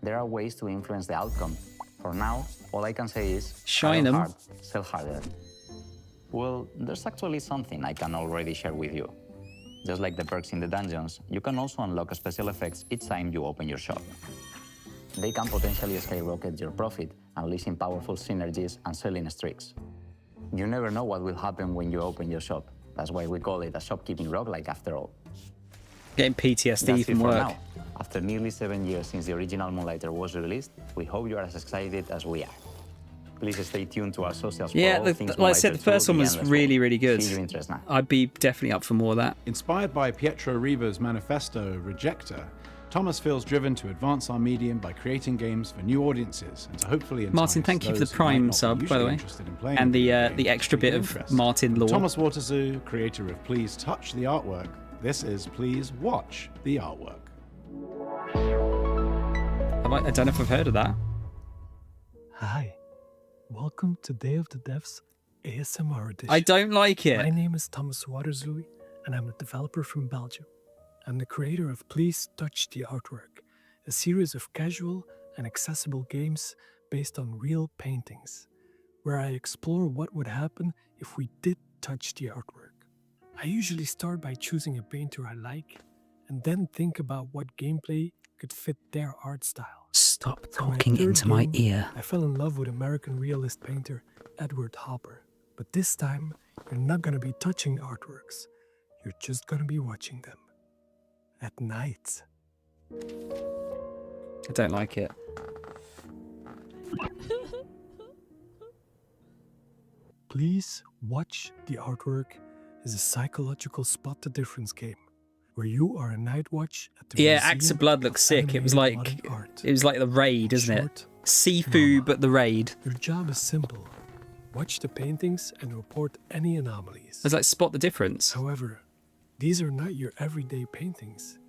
Speaker 7: There are ways to influence the outcome. For now, all I can say is
Speaker 1: Shine
Speaker 7: try
Speaker 1: 'em.
Speaker 7: hard, sell harder. Well, there's actually something I can already share with you. Just like the perks in the dungeons, you can also unlock special effects each time you open your shop. They can potentially skyrocket your profit, unleashing powerful synergies and selling streaks. You never know what will happen when you open your shop. That's why we call it a shopkeeping roguelike after all.
Speaker 1: Getting PTSD
Speaker 7: That's it
Speaker 1: from
Speaker 7: for
Speaker 1: work.
Speaker 7: now. After nearly 7 years since the original Moonlighter was released, we hope you are as excited as we are. Please stay tuned to our socials for
Speaker 1: Yeah,
Speaker 7: all things
Speaker 1: like I said, the
Speaker 7: Moonlighter
Speaker 1: first
Speaker 7: 2,
Speaker 1: one
Speaker 7: The
Speaker 1: was
Speaker 7: Endless
Speaker 1: really,
Speaker 7: Vault.
Speaker 1: really good.
Speaker 7: See you in Tresna.
Speaker 1: I'd be definitely up for more of that.
Speaker 28: Inspired by Pietro Riva's manifesto, Rejector, Thomas feels driven to advance our medium by creating games for new audiences and to hopefully entice
Speaker 1: Martin, thank you for the
Speaker 28: those who might
Speaker 1: Prime
Speaker 28: not be
Speaker 1: sub, by
Speaker 28: usually
Speaker 1: the way.
Speaker 28: interested in playing
Speaker 1: And
Speaker 28: video
Speaker 1: the
Speaker 28: games
Speaker 1: extra
Speaker 28: to
Speaker 1: bit
Speaker 28: be
Speaker 1: of
Speaker 28: interested.
Speaker 1: Martin lore.
Speaker 28: Thomas Waterzoo, creator of Please Touch the Artwork. This is Please Watch the Artwork.
Speaker 1: I don't know if I've heard of that.
Speaker 9: Hi, welcome to Day of the Devs ASMR edition.
Speaker 1: I don't like it.
Speaker 9: My name is Thomas Waterzoo, and I'm a developer from Belgium. I'm the creator of Please Touch the Artwork, a series of casual and accessible games based on real paintings, where I explore what would happen if we did touch the artwork. I usually start by choosing a painter I like, and then think about what gameplay could fit their art style.
Speaker 1: Stop
Speaker 9: For my
Speaker 1: talking
Speaker 9: third
Speaker 1: into my
Speaker 9: game,
Speaker 1: ear.
Speaker 9: I fell in love with American realist painter Edward Hopper. But this time, you're not gonna be touching artworks. You're just gonna be watching them. At night.
Speaker 1: I don't like it.
Speaker 9: Please watch the artwork is a psychological spot the difference game, where you are a night watch at the
Speaker 1: Yeah,
Speaker 9: Museum
Speaker 1: Acts of Blood looks sick. It was
Speaker 9: Animated
Speaker 1: like
Speaker 9: Modern Art.
Speaker 1: the Raid, isn't it? Sifu, but the Raid.
Speaker 9: Your job is simple. Watch the paintings and report any anomalies.
Speaker 1: It's like spot the difference.
Speaker 9: However, these are not your everyday paintings.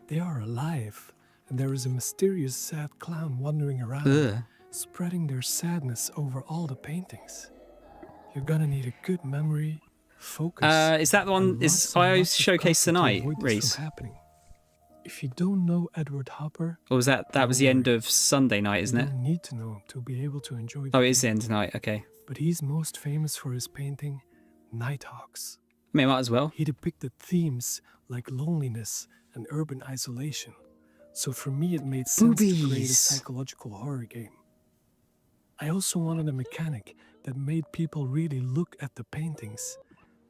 Speaker 9: They are alive, and there is a mysterious sad clown wandering around,
Speaker 1: Ugh.
Speaker 9: spreading their sadness over all the paintings. You're gonna need a good memory, focus.
Speaker 1: Is that the one?
Speaker 9: and
Speaker 1: Is
Speaker 9: lots and
Speaker 1: IO
Speaker 9: lots of
Speaker 1: showcase
Speaker 9: coffee to
Speaker 1: tonight,
Speaker 9: avoid this
Speaker 1: Reese?
Speaker 9: from happening. If you don't know Edward Hopper,
Speaker 1: Or was that was the end of Sunday night, isn't
Speaker 9: you
Speaker 1: it?
Speaker 9: don't need to know him to be able to enjoy.
Speaker 1: Oh, it is the end tonight. Okay.
Speaker 9: But he's most famous for his painting, Nighthawks.
Speaker 1: I mean, might as well.
Speaker 9: He depicted themes like loneliness and urban isolation. So for me, it made sense to create a
Speaker 1: Boobies.
Speaker 9: psychological horror game. I also wanted a mechanic that made people really look at the paintings,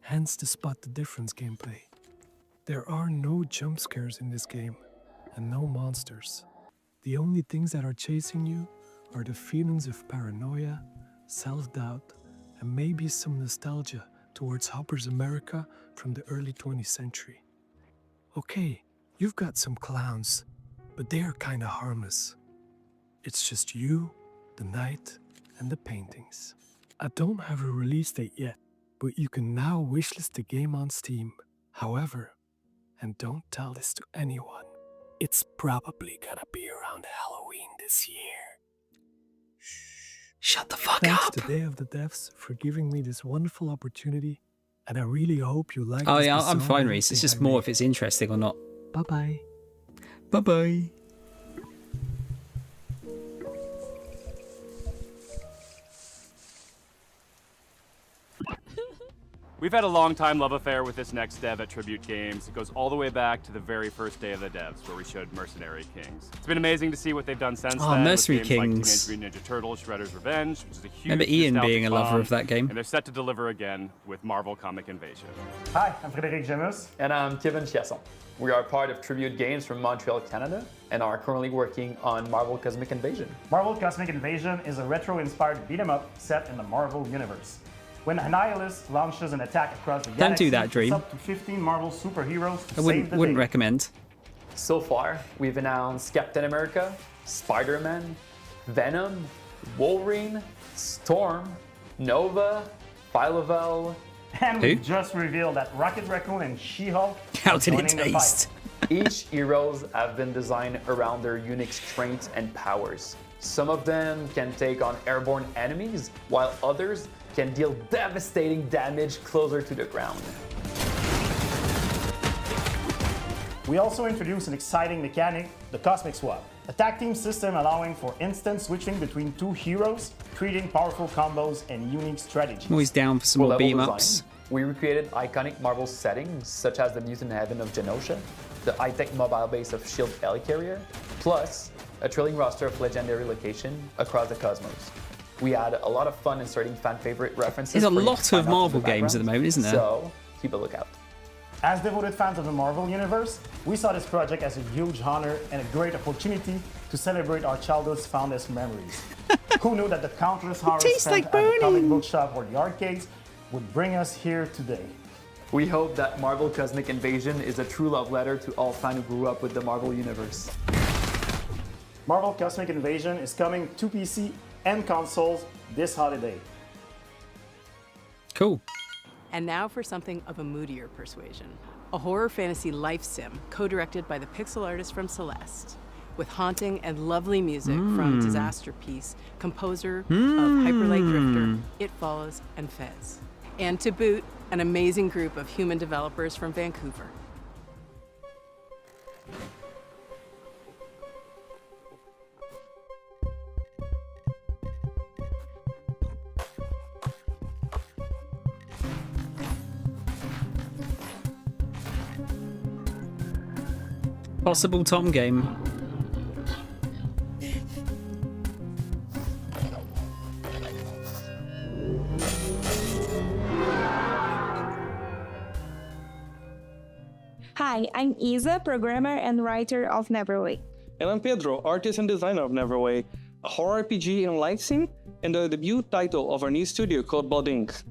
Speaker 9: hence the spot the difference gameplay. There are no jump scares in this game, and no monsters. The only things that are chasing you are the feelings of paranoia, self-doubt, and maybe some nostalgia towards Hopper's America from the early 20th century. Okay, you've got some clowns, but they are kinda harmless. It's just you, the night, and the paintings. I don't have a release date yet, but you can now wishlist the game on Steam. However, and don't tell this to anyone, it's probably gonna be around Halloween this year.
Speaker 1: Shut the fuck
Speaker 9: Thanks
Speaker 1: up.
Speaker 9: to Day of the Devs for giving me this wonderful opportunity, and I really hope you like
Speaker 1: Oh
Speaker 9: this
Speaker 1: yeah, I'm
Speaker 9: bizarre
Speaker 1: fine,
Speaker 9: little
Speaker 1: Reese. It's
Speaker 9: thing
Speaker 1: just
Speaker 9: I
Speaker 1: more
Speaker 9: made.
Speaker 1: if it's interesting or not.
Speaker 9: Bye-bye.
Speaker 1: Bye-bye.
Speaker 10: We've had a long-time love affair with this next dev at Tribute Games. It goes all the way back to the very first Day of the Devs, where we showed Mercenary Kings. It's been amazing to see what they've done since
Speaker 1: Oh,
Speaker 10: then.
Speaker 1: Mercenary
Speaker 10: with games
Speaker 1: Kings.
Speaker 10: like Teenage Mutant Ninja Turtles: Shredder's Revenge, which is a huge
Speaker 1: Remember Ian
Speaker 10: nostalgic
Speaker 1: being a lover
Speaker 10: bomb,
Speaker 1: of that game?
Speaker 10: And they're set to deliver again with Marvel Comic Invasion.
Speaker 11: Hi, I'm Frédéric Gemus. And I'm Kevin Chiasson. We are part of Tribute Games from Montreal, Canada, and are currently working on Marvel Cosmic Invasion.
Speaker 12: Marvel Cosmic Invasion is a retro-inspired beat-em-up set in the Marvel Universe. When Annihilus launches an attack across the
Speaker 1: Don't
Speaker 12: galaxy,
Speaker 1: do that, Dream.
Speaker 12: it's up to 15 Marvel superheroes to
Speaker 1: I wouldn't
Speaker 12: save the day.
Speaker 1: recommend.
Speaker 11: So far, we've announced Captain America, Spider-Man, Venom, Wolverine, Storm, Nova, Phyla-Vell,
Speaker 12: And we just revealed that Rocket Raccoon and She-Hulk
Speaker 1: How
Speaker 12: are
Speaker 1: did it
Speaker 12: joining the
Speaker 1: taste?
Speaker 12: fight.
Speaker 11: Each heroes have been designed around their unique strengths and powers. Some of them can take on airborne enemies, while others can deal devastating damage closer to the ground.
Speaker 12: We also introduced an exciting mechanic, the Cosmic Swap, a tag team system allowing for instant switching between two heroes, creating powerful combos and unique strategies.
Speaker 1: I'm always down for some more
Speaker 11: level
Speaker 1: beam-ups.
Speaker 11: design, we recreated iconic Marvel settings such as the mutant heaven of Genosha, the high-tech mobile base of S.H.I.E.L.D. Helicarrier, plus a thrilling roster of legendary locations across the cosmos. We had a lot of fun inserting fan-favorite references.
Speaker 1: There's a
Speaker 11: for you to
Speaker 1: lot
Speaker 11: find
Speaker 1: of
Speaker 11: out in
Speaker 1: Marvel
Speaker 11: the
Speaker 1: games at the
Speaker 11: background,
Speaker 1: moment, isn't there?
Speaker 11: So keep a lookout.
Speaker 12: As devoted fans of the Marvel Universe, we saw this project as a huge honor and a great opportunity to celebrate our childhood's fondest memories. Who knew that the countless hours
Speaker 1: tastes
Speaker 12: spent
Speaker 1: like
Speaker 12: at the comic
Speaker 1: burning.
Speaker 12: book shop or the arcades would bring us here today?
Speaker 11: We hope that Marvel Cosmic Invasion is a true love letter to all fans who grew up with the Marvel Universe.
Speaker 12: Marvel Cosmic Invasion is coming to PC and consoles this holiday.
Speaker 1: Cool.
Speaker 18: And now for something of a moodier persuasion. A horror fantasy life sim, co-directed by the pixel artist from Celeste, with haunting and lovely music from Disaster Piece, composer of Hyperlight Drifter, It Follows, and Fez. And to boot, an amazing group of human developers from Vancouver.
Speaker 1: Possible Tom game.
Speaker 13: Hi, I'm Isa, programmer and writer of Neverway.
Speaker 14: And I'm Pedro, artist and designer of Neverway, a horror RPG in live sim and the debut title of our new studio called Blood Inc.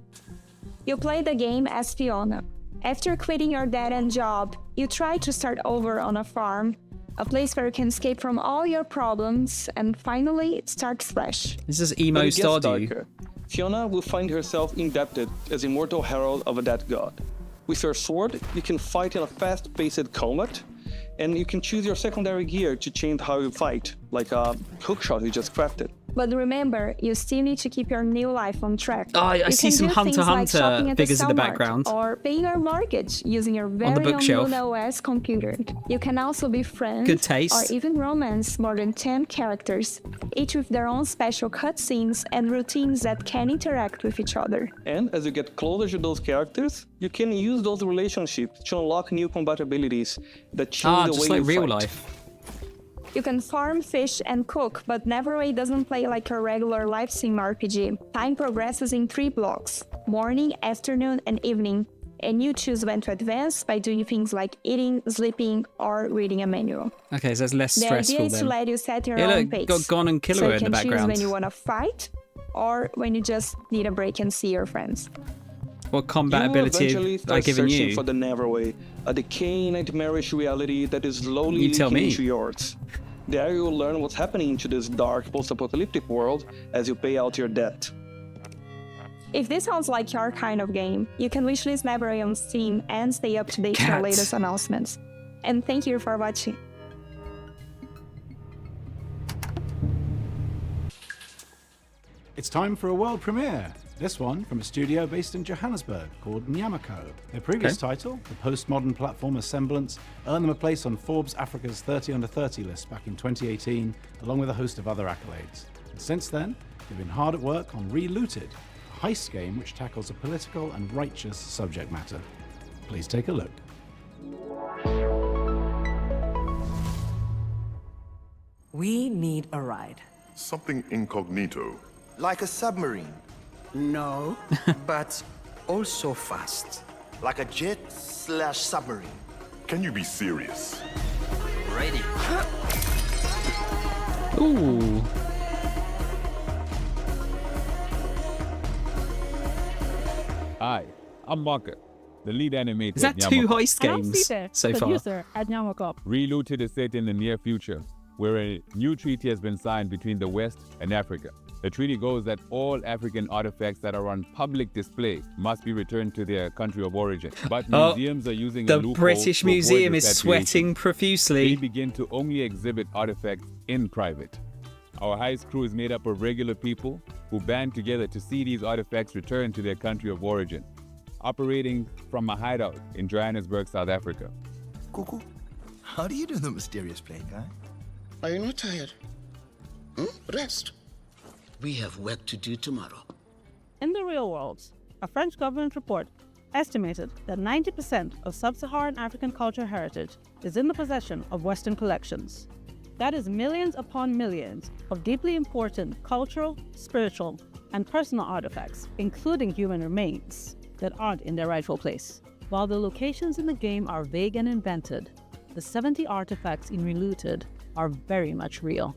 Speaker 13: You play the game as Fiona. After quitting your dead-end job, you try to start over on a farm, a place where you can escape from all your problems and finally start fresh.
Speaker 1: This is emo Stardew.
Speaker 14: Fiona will find herself indebted as immortal herald of a dead god. With your sword, you can fight in a fast-paced combat, and you can choose your secondary gear to change how you fight, like a hookshot you just crafted.
Speaker 13: But remember, you still need to keep your new life on track.
Speaker 1: Oh, I see some Hunter x Hunter figures in the background.
Speaker 13: Or paying your mortgage using your very own Luna OS computer. You can also be friends
Speaker 1: Good taste.
Speaker 13: or even romance more than 10 characters, each with their own special cutscenes and routines that can interact with each other.
Speaker 14: And as you get closer to those characters, you can use those relationships to unlock new compatibilities that change the way
Speaker 1: just like
Speaker 14: you
Speaker 1: real
Speaker 14: fight.
Speaker 1: life.
Speaker 13: You can farm, fish, and cook, but Neverway doesn't play like a regular live sim RPG. Time progresses in 3 blocks: morning, afternoon, and evening, and you choose when to advance by doing things like eating, sleeping, or reading a manual.
Speaker 1: Okay, so it's less
Speaker 13: The
Speaker 1: stressful
Speaker 13: idea is
Speaker 1: then.
Speaker 13: to let you set your
Speaker 1: Yeah,
Speaker 13: own
Speaker 1: look,
Speaker 13: pace.
Speaker 1: got Gone and Killer
Speaker 13: so you
Speaker 1: in the
Speaker 13: can choose
Speaker 1: background.
Speaker 13: when you want to fight, or when you just need a break and see your friends.
Speaker 1: What combat
Speaker 14: You
Speaker 1: ability
Speaker 14: eventually
Speaker 1: have I
Speaker 14: start
Speaker 1: given
Speaker 14: searching
Speaker 1: you?
Speaker 14: for the Neverway, a decaying nightmarish reality that is slowly
Speaker 1: You tell
Speaker 14: leaking
Speaker 1: me.
Speaker 14: into yours. There you will learn what's happening to this dark post-apocalyptic world as you pay out your debt.
Speaker 13: If this sounds like your kind of game, you can wishlist Neverway on Steam and stay up to date with our
Speaker 1: Cat.
Speaker 13: latest announcements. And thank you for watching.
Speaker 28: It's time for a world premiere. This one from a studio based in Johannesburg called Nyamako. Their previous title, the postmodern platformer Semblance, earned them a place on Forbes Africa's 30 Under 30 list back in 2018, along with a host of other accolades. And since then, they've been hard at work on Relooted, a heist game which tackles a political and righteous subject matter. Please take a look.
Speaker 2: We need a ride.
Speaker 15: Something incognito.
Speaker 16: Like a submarine.
Speaker 2: No, but also fast.
Speaker 16: Like a jet/submarine.
Speaker 15: Can you be serious?
Speaker 2: Ready.
Speaker 1: Ooh.
Speaker 17: Hi, I'm Marker, the lead animator.
Speaker 1: Is that
Speaker 17: at
Speaker 1: 2
Speaker 17: Nyamako.
Speaker 1: heist games so far?
Speaker 19: At Nyamako.
Speaker 17: Relooted is set in the near future, where a new treaty has been signed between the West and Africa. The treaty goes that all African artifacts that are on public display must be returned to their country of origin. But museums are using a
Speaker 1: The
Speaker 17: loophole
Speaker 1: British
Speaker 17: to avoid
Speaker 1: Museum is
Speaker 17: repatriation.
Speaker 1: sweating profusely.
Speaker 17: They begin to only exhibit artifacts in private. Our heist crew is made up of regular people who band together to see these artifacts returned to their country of origin, operating from a hideout in Johannesburg, South Africa.
Speaker 16: Cuckoo, how do you do the mysterious plague, huh?
Speaker 20: Are you not tired? Rest. We have work to do tomorrow.
Speaker 19: In the real world, a French government report estimated that 90% of sub-Saharan African cultural heritage is in the possession of Western collections. That is millions upon millions of deeply important cultural, spiritual, and personal artifacts, including human remains, that aren't in their rightful place. While the locations in the game are vague and invented, the 70 artifacts in Relooted are very much real,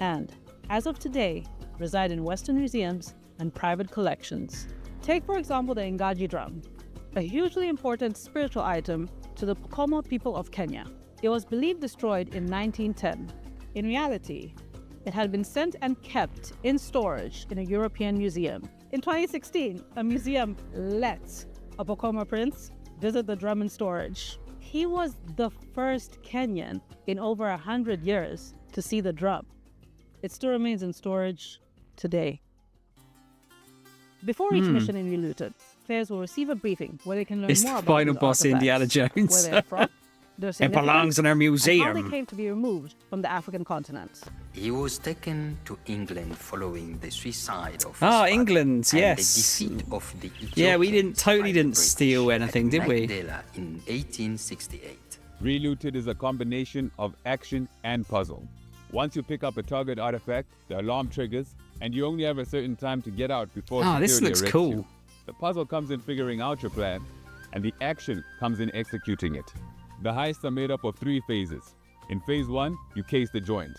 Speaker 19: and, as of today, reside in Western museums and private collections. Take, for example, the Ngaji drum, a hugely important spiritual item to the Pokoma people of Kenya. It was believed destroyed in 1910. In reality, it had been sent and kept in storage in a European museum. In 2016, a museum let a Pokoma prince visit the drum in storage. He was the first Kenyan in over 100 years to see the drum. It still remains in storage today. Before each mission in Relooted, players will receive a briefing where they can learn
Speaker 1: It's
Speaker 19: more
Speaker 1: the
Speaker 19: about
Speaker 1: final
Speaker 19: these
Speaker 1: boss, Indiana
Speaker 19: artifacts,
Speaker 1: Jones.
Speaker 19: where they're from, their
Speaker 1: It
Speaker 19: significance,
Speaker 1: belongs in our
Speaker 19: and how
Speaker 1: museum.
Speaker 19: they came to be removed from the African continent.
Speaker 20: He was taken to England following the suicide of his
Speaker 1: Ah,
Speaker 20: father
Speaker 1: England,
Speaker 20: and
Speaker 1: yes.
Speaker 20: the defeat of the
Speaker 1: Yeah, we
Speaker 20: Ethiopians
Speaker 1: totally
Speaker 20: by the
Speaker 1: didn't
Speaker 20: British
Speaker 1: steal anything,
Speaker 20: at
Speaker 1: did we?
Speaker 20: Magdala in 1868.
Speaker 17: Relooted is a combination of action and puzzle. Once you pick up a target artifact, the alarm triggers, and you only have a certain time to get out before security
Speaker 1: this looks
Speaker 17: arrests
Speaker 1: cool.
Speaker 17: you. The puzzle comes in figuring out your plan, and the action comes in executing it. The heists are made up of 3 phases. In phase 1, you case the joint,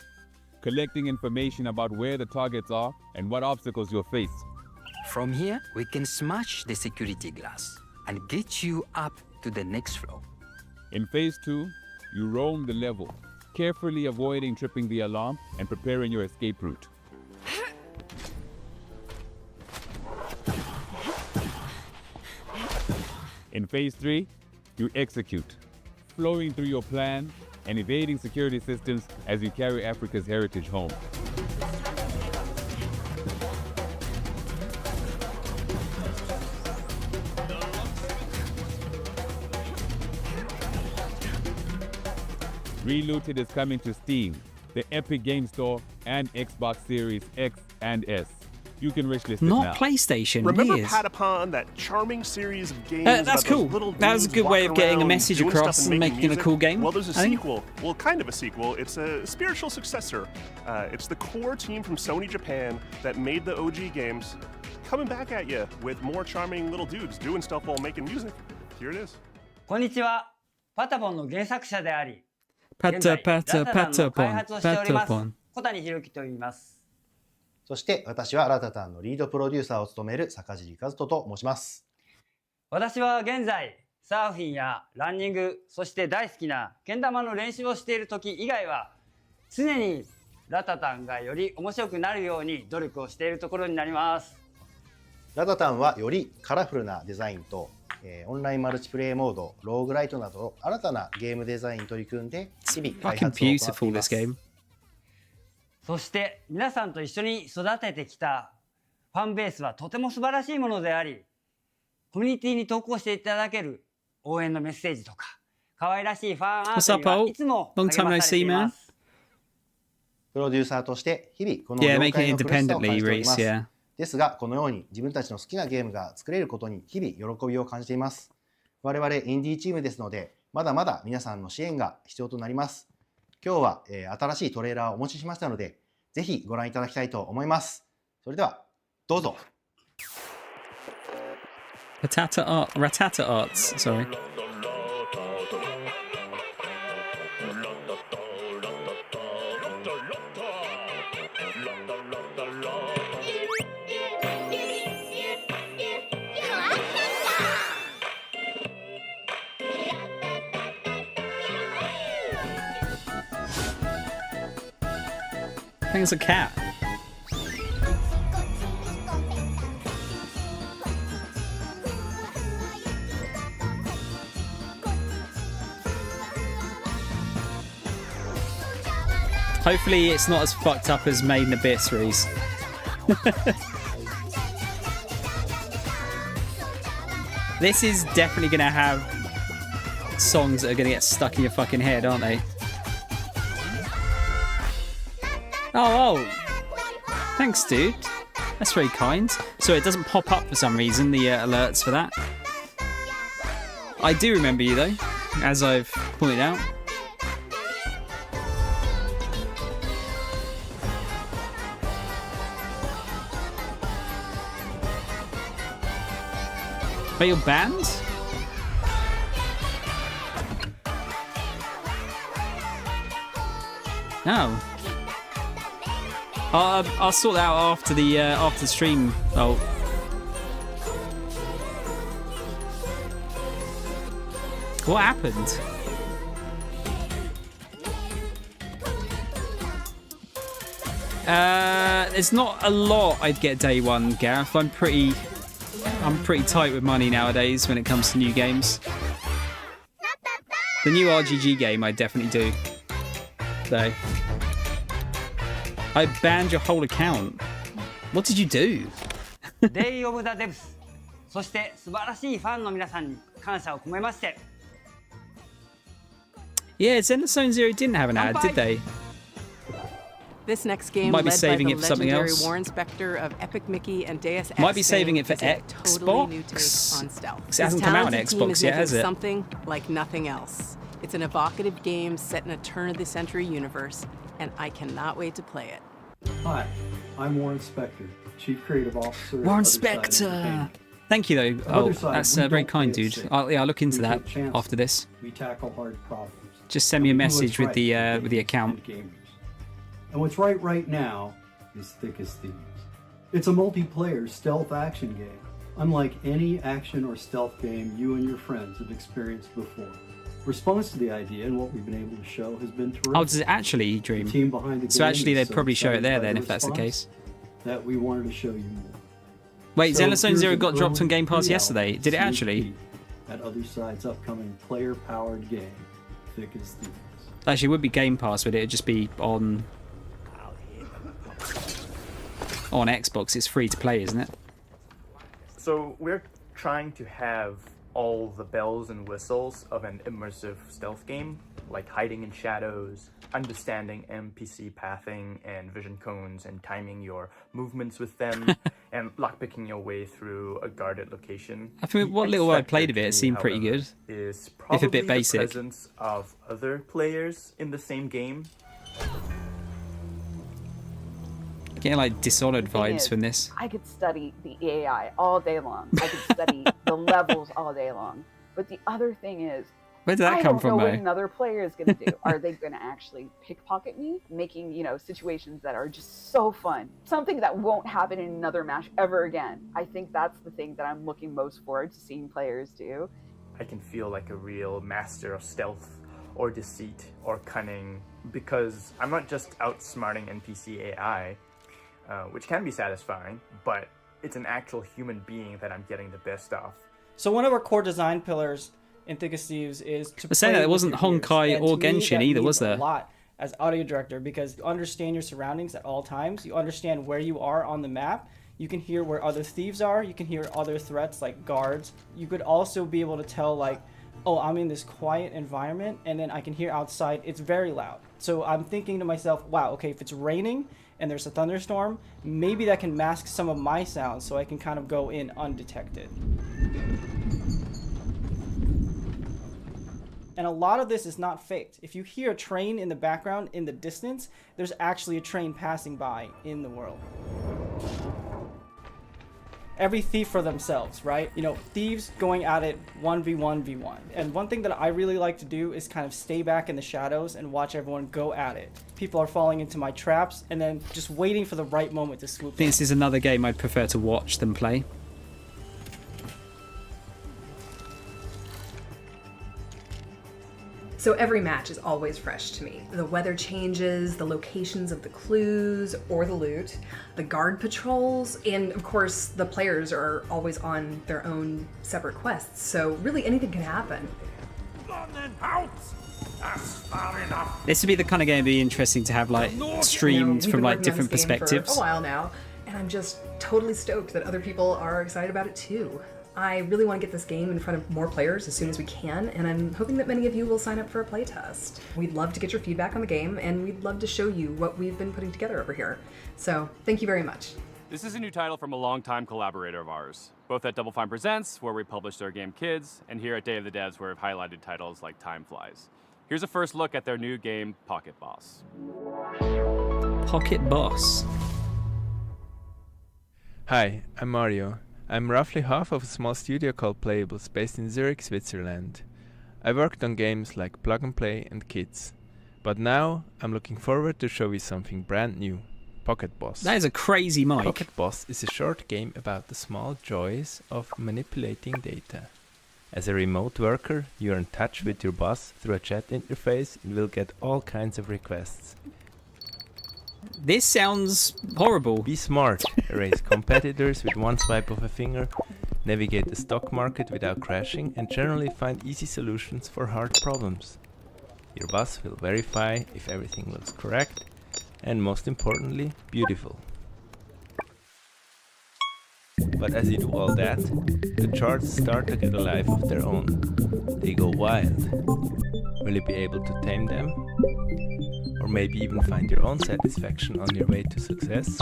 Speaker 17: collecting information about where the targets are and what obstacles you'll face.
Speaker 4: From here, we can smash the security glass and get you up to the next floor.
Speaker 17: In phase 2, you roam the level, carefully avoiding tripping the alarm and preparing your escape route. In phase 3, you execute, flowing through your plan and evading security systems as you carry Africa's heritage home. Relooted is coming to Steam, the Epic Game Store, and Xbox Series X and S. You can wish list it now.
Speaker 1: Not PlayStation.
Speaker 6: Remember
Speaker 1: Years.
Speaker 6: Patapon, that charming series of games?
Speaker 1: That's
Speaker 6: about
Speaker 1: cool.
Speaker 6: those little
Speaker 1: That was a
Speaker 6: dudes
Speaker 1: good way of
Speaker 6: walking
Speaker 1: getting a
Speaker 6: around
Speaker 1: message
Speaker 6: doing
Speaker 1: across
Speaker 6: stuff
Speaker 1: and making it a
Speaker 6: music?
Speaker 1: cool game,
Speaker 6: Well, there's a
Speaker 1: I think.
Speaker 6: sequel. Well, kind of a sequel. It's a spiritual successor. It's the core team from Sony Japan that made the OG games coming back at you with more charming little dudes doing stuff while making music. Here it is.
Speaker 21: こんにちは。パタポンの原作者であり、
Speaker 1: パタ
Speaker 21: 現在
Speaker 1: パタ
Speaker 21: ラタタンの開
Speaker 1: パタポン
Speaker 21: 発をしております
Speaker 1: パタポン。
Speaker 21: 小谷博樹と言います。
Speaker 22: そして私はラタタンのリードプロデューサーを務める坂尻和人と申します。
Speaker 21: 私は現在、サーフィンやランニング、そして大好きなけん玉の練習をしている時以外は、常にラタタンがより面白くなるように努力をしているところになります。
Speaker 22: ラタタンはよりカラフルなデザインと、オンラインマルチプレイモード、ローグライトなど新たなゲームデザインに取り組んで日々開発を行っています。
Speaker 21: そして皆さんと一緒に育ててきたファンベースはとても素晴らしいものであり、コミュニティに投稿していただける応援のメッセージとか、可愛らしいファンアートにはいつも励まされています。
Speaker 22: プロデューサーとして日々この
Speaker 1: Yeah,
Speaker 22: 業
Speaker 1: make
Speaker 22: 界
Speaker 1: it
Speaker 22: の苦しさを感じており
Speaker 1: independently,
Speaker 22: ます。
Speaker 1: Reese, yeah.
Speaker 22: ですが、このように自分たちの好きなゲームが作れることに日々喜びを感じています。我々インディーチームですので、まだまだ皆さんの支援が必要となります。今日は、新しいトレーラーをお持ちしましたので、ぜひご覧いただきたいと思います。それでは、どうぞ。
Speaker 1: Ratata Arts, sorry. I think it's a cat. Hopefully it's not as fucked up as Made in Abyss, Reese. This is definitely going to have songs that are going to get stuck in your fucking head, aren't they? Oh, thanks, dude. That's very kind. So it doesn't pop up for some reason, the alerts for that. I do remember you, though, as I've pointed out. But you're banned? No. I'll sort that out after the stream. Oh. What happened? There's not a lot I'd get day one, Gareth. I'm pretty tight with money nowadays when it comes to new games. The new RGG game I definitely do. So I banned your whole account. What did you do?
Speaker 21: Day of the Devs そして素晴らしいファンの皆さんに感謝を込めまして
Speaker 1: Yeah, Xenozone Zero didn't have an ad, did they?
Speaker 18: This next game,
Speaker 1: Might be
Speaker 18: led
Speaker 1: saving
Speaker 18: by
Speaker 1: it
Speaker 18: the
Speaker 1: for something
Speaker 18: legendary
Speaker 1: else.
Speaker 18: Warren Spector of Epic Mickey and Deus Ex
Speaker 1: Might be saving it for
Speaker 18: is a totally new take
Speaker 1: Xbox.
Speaker 18: on stealth.
Speaker 1: It hasn't come out on
Speaker 18: His talented team
Speaker 1: Xbox
Speaker 18: is
Speaker 1: yet,
Speaker 18: making
Speaker 1: has it?
Speaker 18: something like nothing else. It's an evocative game set in a turn-of-the-century universe, and I cannot wait to play it.
Speaker 3: Hi, I'm Warren Spector, Chief Creative Officer.
Speaker 1: Warren Spector. Thank you though. Oh, that's very kind, dude. I'll look into that after this.
Speaker 3: We tackle hard problems.
Speaker 1: Just send me a message with the account.
Speaker 3: And what's right now is Thick as Thieves. It's a multiplayer stealth action game, unlike any action or stealth game you and your friends have experienced before. Response to the idea and what we've been able to show has been terrific.
Speaker 1: Oh, does it actually, Dream?
Speaker 3: The team behind the
Speaker 1: So
Speaker 3: game
Speaker 1: actually,
Speaker 3: is
Speaker 1: they'd probably show it there
Speaker 3: excited
Speaker 1: then,
Speaker 3: by
Speaker 1: if that's the case.
Speaker 3: that we wanted to show you more.
Speaker 1: Wait,
Speaker 3: So
Speaker 1: Xenophon Zone
Speaker 3: here's
Speaker 1: Zero
Speaker 3: an
Speaker 1: got dropped on
Speaker 3: early
Speaker 1: Game Pass
Speaker 3: pre-alpha
Speaker 1: yesterday. Did it
Speaker 3: sneak
Speaker 1: actually?
Speaker 3: peek at Other Side's upcoming player-powered game, Thick as Thieves.
Speaker 1: Actually, it would be Game Pass, would it? It'd just be on Xbox. It's free to play, isn't it?
Speaker 5: So we're trying to have all the bells and whistles of an immersive stealth game, like hiding in shadows, understanding NPC pathing and vision cones and timing your movements with them, and lockpicking your way through a guarded location.
Speaker 1: I think what little I played of it, it seemed pretty good.
Speaker 5: Is
Speaker 1: If a bit
Speaker 5: probably
Speaker 1: basic.
Speaker 5: the presence of other players in the same game.
Speaker 1: Getting like Dishonored
Speaker 8: Thing
Speaker 1: vibes
Speaker 8: is,
Speaker 1: from this.
Speaker 8: I could study the AI all day long. I could study the levels all day long. But the other thing is,
Speaker 1: Where did that come from,
Speaker 8: I don't know what
Speaker 1: Mo?
Speaker 8: another player is going to do. Are they going to actually pickpocket me, making situations that are just so fun, something that won't happen in another match ever again? I think that's the thing that I'm looking most forward to seeing players do.
Speaker 5: I can feel like a real master of stealth or deceit or cunning, because I'm not just outsmarting NPC AI, which can be satisfying, but it's an actual human being that I'm getting the best of.
Speaker 23: So one of our core design pillars in Thick as Thieves is to
Speaker 1: But saying
Speaker 23: play
Speaker 1: that, there
Speaker 23: with
Speaker 1: wasn't
Speaker 23: your peers.
Speaker 1: Honkai
Speaker 23: And
Speaker 1: or
Speaker 23: to me,
Speaker 1: Genshin
Speaker 23: that
Speaker 1: either,
Speaker 23: means
Speaker 1: was there?
Speaker 23: A lot as audio director, because you understand your surroundings at all times. You understand where you are on the map. You can hear where other thieves are. You can hear other threats like guards. You could also be able to tell, like, oh, I'm in this quiet environment, and then I can hear outside it's very loud. So I'm thinking to myself, wow, okay, if it's raining and there's a thunderstorm, maybe that can mask some of my sounds so I can kind of go in undetected. And a lot of this is not faked. If you hear a train in the background in the distance, there's actually a train passing by in the world. Every thief for themselves, right? Thieves going at it 1v1v1. And one thing that I really like to do is kind of stay back in the shadows and watch everyone go at it. People are falling into my traps and then just waiting for the right moment to swoop
Speaker 1: I think this is another game I'd prefer to watch than play.
Speaker 24: So every match is always fresh to me. The weather changes, the locations of the clues or the loot, the guard patrols, and of course the players are always on their own separate quests, so really anything can happen.
Speaker 1: This would be the kind of game that'd be interesting to have like streamed
Speaker 24: We've
Speaker 1: from
Speaker 24: been
Speaker 1: like
Speaker 24: working on
Speaker 1: different
Speaker 24: this game
Speaker 1: perspectives.
Speaker 24: for a while now, and I'm just totally stoked that other people are excited about it too. I really want to get this game in front of more players as soon as we can, and I'm hoping that many of you will sign up for a playtest. We'd love to get your feedback on the game, and we'd love to show you what we've been putting together over here. So, thank you very much.
Speaker 10: This is a new title from a longtime collaborator of ours, both at Double Fine Presents, where we published our game Kids, and here at Day of the Devs, where we've highlighted titles like Time Flies. Here's a first look at their new game, Pocket Boss.
Speaker 1: Pocket Boss.
Speaker 25: Hi, I'm Mario. I'm roughly half of a small studio called Playables, based in Zurich, Switzerland. I worked on games like Plug and Play and Kids. But now I'm looking forward to show you something brand new, Pocket Boss.
Speaker 1: That is a crazy mic.
Speaker 25: Pocket Boss is a short game about the small joys of manipulating data. As a remote worker, you're in touch with your boss through a chat interface and will get all kinds of requests.
Speaker 1: This sounds horrible.
Speaker 25: Be smart, erase competitors with one swipe of a finger, navigate the stock market without crashing, and generally find easy solutions for hard problems. Your boss will verify if everything looks correct, and most importantly, beautiful. But as you do all that, the charts start to get a life of their own. They go wild. Will you be able to tame them? Or maybe even find your own satisfaction on your way to success?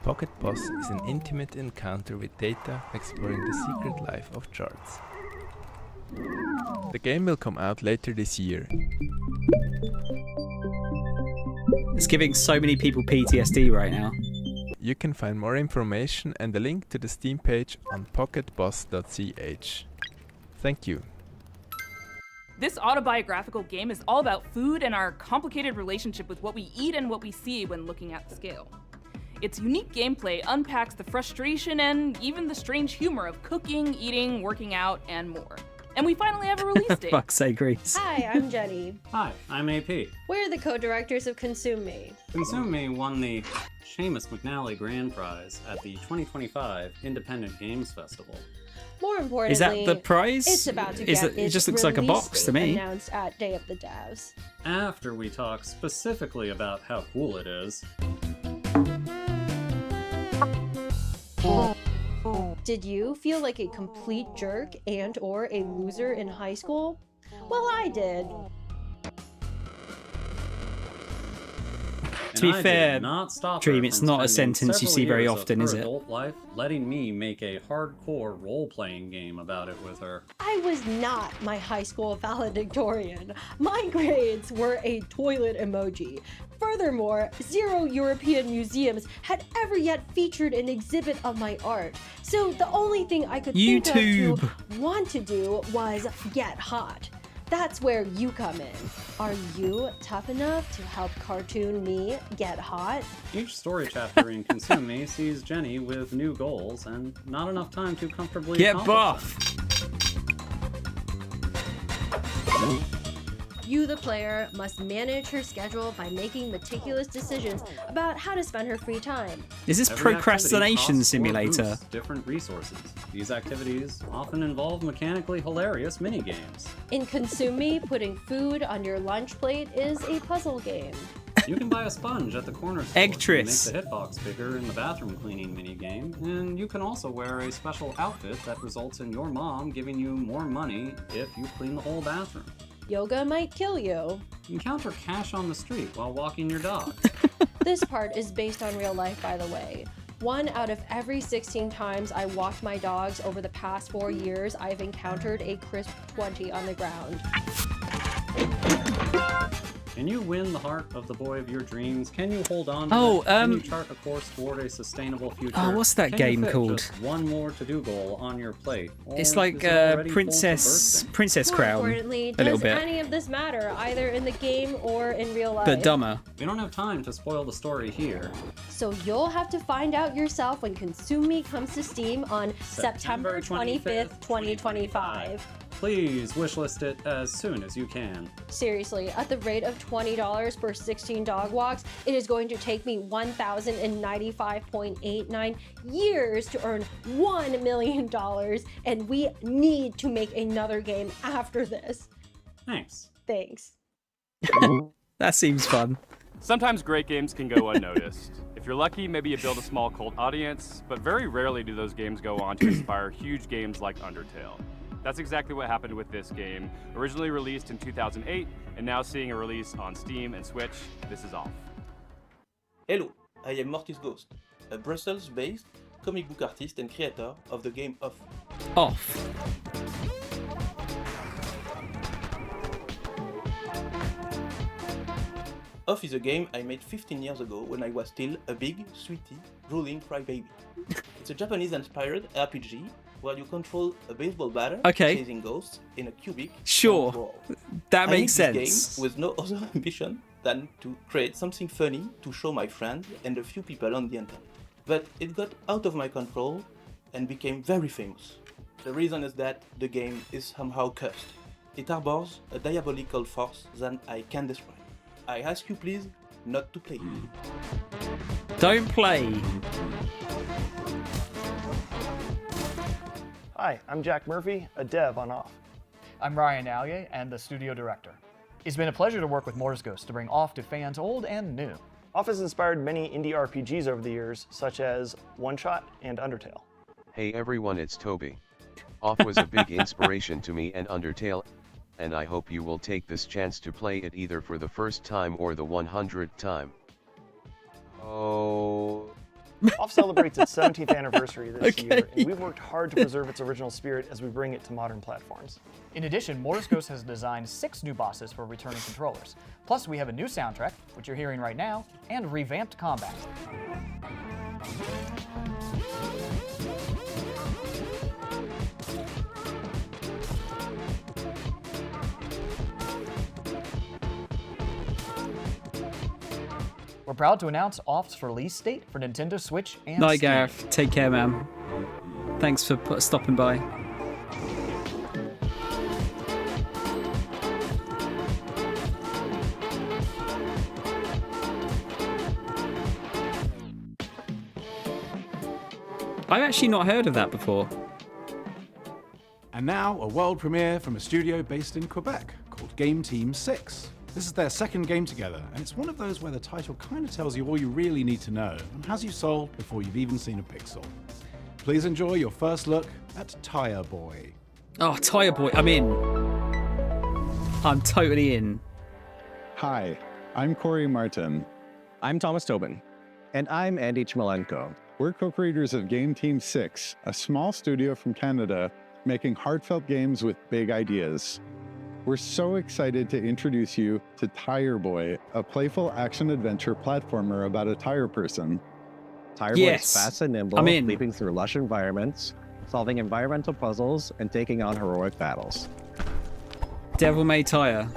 Speaker 25: Pocket Boss is an intimate encounter with data exploring the secret life of charts. The game will come out later this year.
Speaker 1: It's giving so many people PTSD right now.
Speaker 25: You can find more information and a link to the Steam page on pocketboss.ch. Thank you.
Speaker 7: This autobiographical game is all about food and our complicated relationship with what we eat and what we see when looking at the scale. Its unique gameplay unpacks the frustration and even the strange humor of cooking, eating, working out, and more. And we finally have a release date.
Speaker 1: Fuck's sake, Reese.
Speaker 9: Hi, I'm Jenny.
Speaker 11: Hi, I'm AP.
Speaker 9: We're the co-directors of Consume Me.
Speaker 11: Consume Me won the Seamus McNally Grand Prize at the 2025 Independent Games Festival.
Speaker 9: More importantly,
Speaker 1: Is that the prize?
Speaker 9: It's about to
Speaker 1: Is
Speaker 9: get
Speaker 1: it
Speaker 9: its
Speaker 1: just looks like a
Speaker 9: release
Speaker 1: box to
Speaker 9: date
Speaker 1: me.
Speaker 9: Announced at Day of the Devs.
Speaker 11: After we talk specifically about how cool it is.
Speaker 9: Did you feel like a complete jerk and or a loser in high school? Well, I did.
Speaker 1: To be
Speaker 11: And I
Speaker 1: fair,
Speaker 11: did not stop
Speaker 1: Dream,
Speaker 11: her
Speaker 1: it's
Speaker 11: from
Speaker 1: not a
Speaker 11: spending
Speaker 1: sentence you
Speaker 11: several
Speaker 1: see very
Speaker 11: years of
Speaker 1: often,
Speaker 11: her
Speaker 1: is it?
Speaker 11: adult life letting me make a hardcore role-playing game about it with her.
Speaker 9: I was not my high school valedictorian. My grades were a toilet emoji. Furthermore, 0 European museums had ever yet featured an exhibit of my art. So the only thing I could think of to want to do was get hot. That's where you come in. Are you tough enough to help cartoon me get hot?
Speaker 11: Each story chapter in Consume Me sees Jenny with new goals and not enough time to comfortably
Speaker 1: Get
Speaker 11: accomplish
Speaker 1: buff!
Speaker 9: You, the player, must manage her schedule by making meticulous decisions about how to spend her free time.
Speaker 1: Is this
Speaker 11: Every
Speaker 1: procrastination
Speaker 11: activity costs or
Speaker 1: simulator?
Speaker 11: boosts different resources. These activities often involve mechanically hilarious minigames.
Speaker 9: In Consume Me, putting food on your lunch plate is a puzzle game.
Speaker 11: You can buy a sponge at the corner store
Speaker 1: Eggtris.
Speaker 11: to make the hitbox bigger in the bathroom cleaning minigame, and you can also wear a special outfit that results in your mom giving you more money if you clean the whole bathroom.
Speaker 9: Yoga might kill you.
Speaker 11: Encounter cash on the street while walking your dog.
Speaker 9: This part is based on real life, by the way. 1 out of every 16 times I walked my dogs over the past 4 years, I've encountered a crisp 20 on the ground.
Speaker 11: Can you win the heart of the boy of your dreams? Can you hold on to
Speaker 1: Oh,
Speaker 11: it? Can you chart a course toward a sustainable future?
Speaker 1: Oh, what's that
Speaker 11: Can you
Speaker 1: game
Speaker 11: fit
Speaker 1: called?
Speaker 11: just one more to-do goal on your plate?
Speaker 1: It's
Speaker 11: Or
Speaker 1: like
Speaker 11: is it already full
Speaker 1: Princess
Speaker 11: for
Speaker 1: Princess
Speaker 9: More
Speaker 1: Crown.
Speaker 9: importantly,
Speaker 1: A little
Speaker 9: does
Speaker 1: bit.
Speaker 9: any of this matter, either in the game or in real life?
Speaker 1: But dumber.
Speaker 11: We don't have time to spoil the story here.
Speaker 9: So you'll have to find out yourself when Consume Me comes to Steam on September 25th, 2025.
Speaker 11: Please wishlist it as soon as you can.
Speaker 9: Seriously, at the rate of $20 per 16 dog walks, it is going to take me 1,095.89 years to earn $1 million, and we need to make another game after this.
Speaker 11: Thanks.
Speaker 9: Thanks.
Speaker 1: That seems fun.
Speaker 10: Sometimes great games can go unnoticed. If you're lucky, maybe you build a small cult audience, but very rarely do those games go on to inspire huge games like Undertale. That's exactly what happened with this game. Originally released in 2008, and now seeing a release on Steam and Switch, this is Off.
Speaker 12: Hello, I am Mortis Ghost, a Brussels-based comic book artist and creator of the game Off.
Speaker 1: Off.
Speaker 12: Off is a game I made 15 years ago when I was still a big, sweetie, drooling crybaby. It's a Japanese-inspired RPG where you control a baseball batter chasing ghosts in a cubic
Speaker 1: Sure.
Speaker 12: world.
Speaker 1: That
Speaker 12: I
Speaker 1: makes
Speaker 12: made this
Speaker 1: sense.
Speaker 12: game with no other ambition than to create something funny to show my friends and a few people on the internet. But it got out of my control and became very famous. The reason is that the game is somehow cursed. It harbors a diabolical force that I can't describe. I ask you please not to play it.
Speaker 1: Don't play.
Speaker 13: Hi, I'm Jack Murphy, a dev on Off.
Speaker 14: I'm Ryan Allier and the studio director. It's been a pleasure to work with Mortis Ghost to bring Off to fans old and new.
Speaker 13: Off has inspired many indie RPGs over the years, such as One Shot and Undertale.
Speaker 26: Hey everyone, it's Toby. Off was a big inspiration to me and Undertale, and I hope you will take this chance to play it either for the first time or the 100th time. Oh,
Speaker 13: Off celebrates its 17th anniversary this
Speaker 1: Okay.
Speaker 13: year, and we've worked hard to preserve its original spirit as we bring it to modern platforms.
Speaker 14: In addition, Mortis Ghost has designed 6 new bosses for returning controllers. Plus, we have a new soundtrack, which you're hearing right now, and revamped combat. We're proud to announce Off's release date for Nintendo Switch and
Speaker 1: Night,
Speaker 14: Steam.
Speaker 1: Gareth. Take care, man. Thanks for stopping by. I've actually not heard of that before.
Speaker 2: And now, a world premiere from a studio based in Quebec called Game Team 6. This is their second game together, and it's one of those where the title kind of tells you all you really need to know and has you sold before you've even seen a pixel. Please enjoy your first look at Tire Boy.
Speaker 1: Oh, Tire Boy, I'm in. I'm totally in.
Speaker 4: Hi, I'm Corey Martin.
Speaker 15: I'm Thomas Tobin. And I'm Andy Chmalenko.
Speaker 17: We're co-creators of Game Team 6, a small studio from Canada making heartfelt games with big ideas. We're so excited to introduce you to Tire Boy, a playful action-adventure platformer about a tire person.
Speaker 15: Tire Boy is fast and nimble,
Speaker 1: I'm in.
Speaker 15: leaping through lush environments, solving environmental puzzles, and taking on heroic battles.
Speaker 1: Devil May Tire.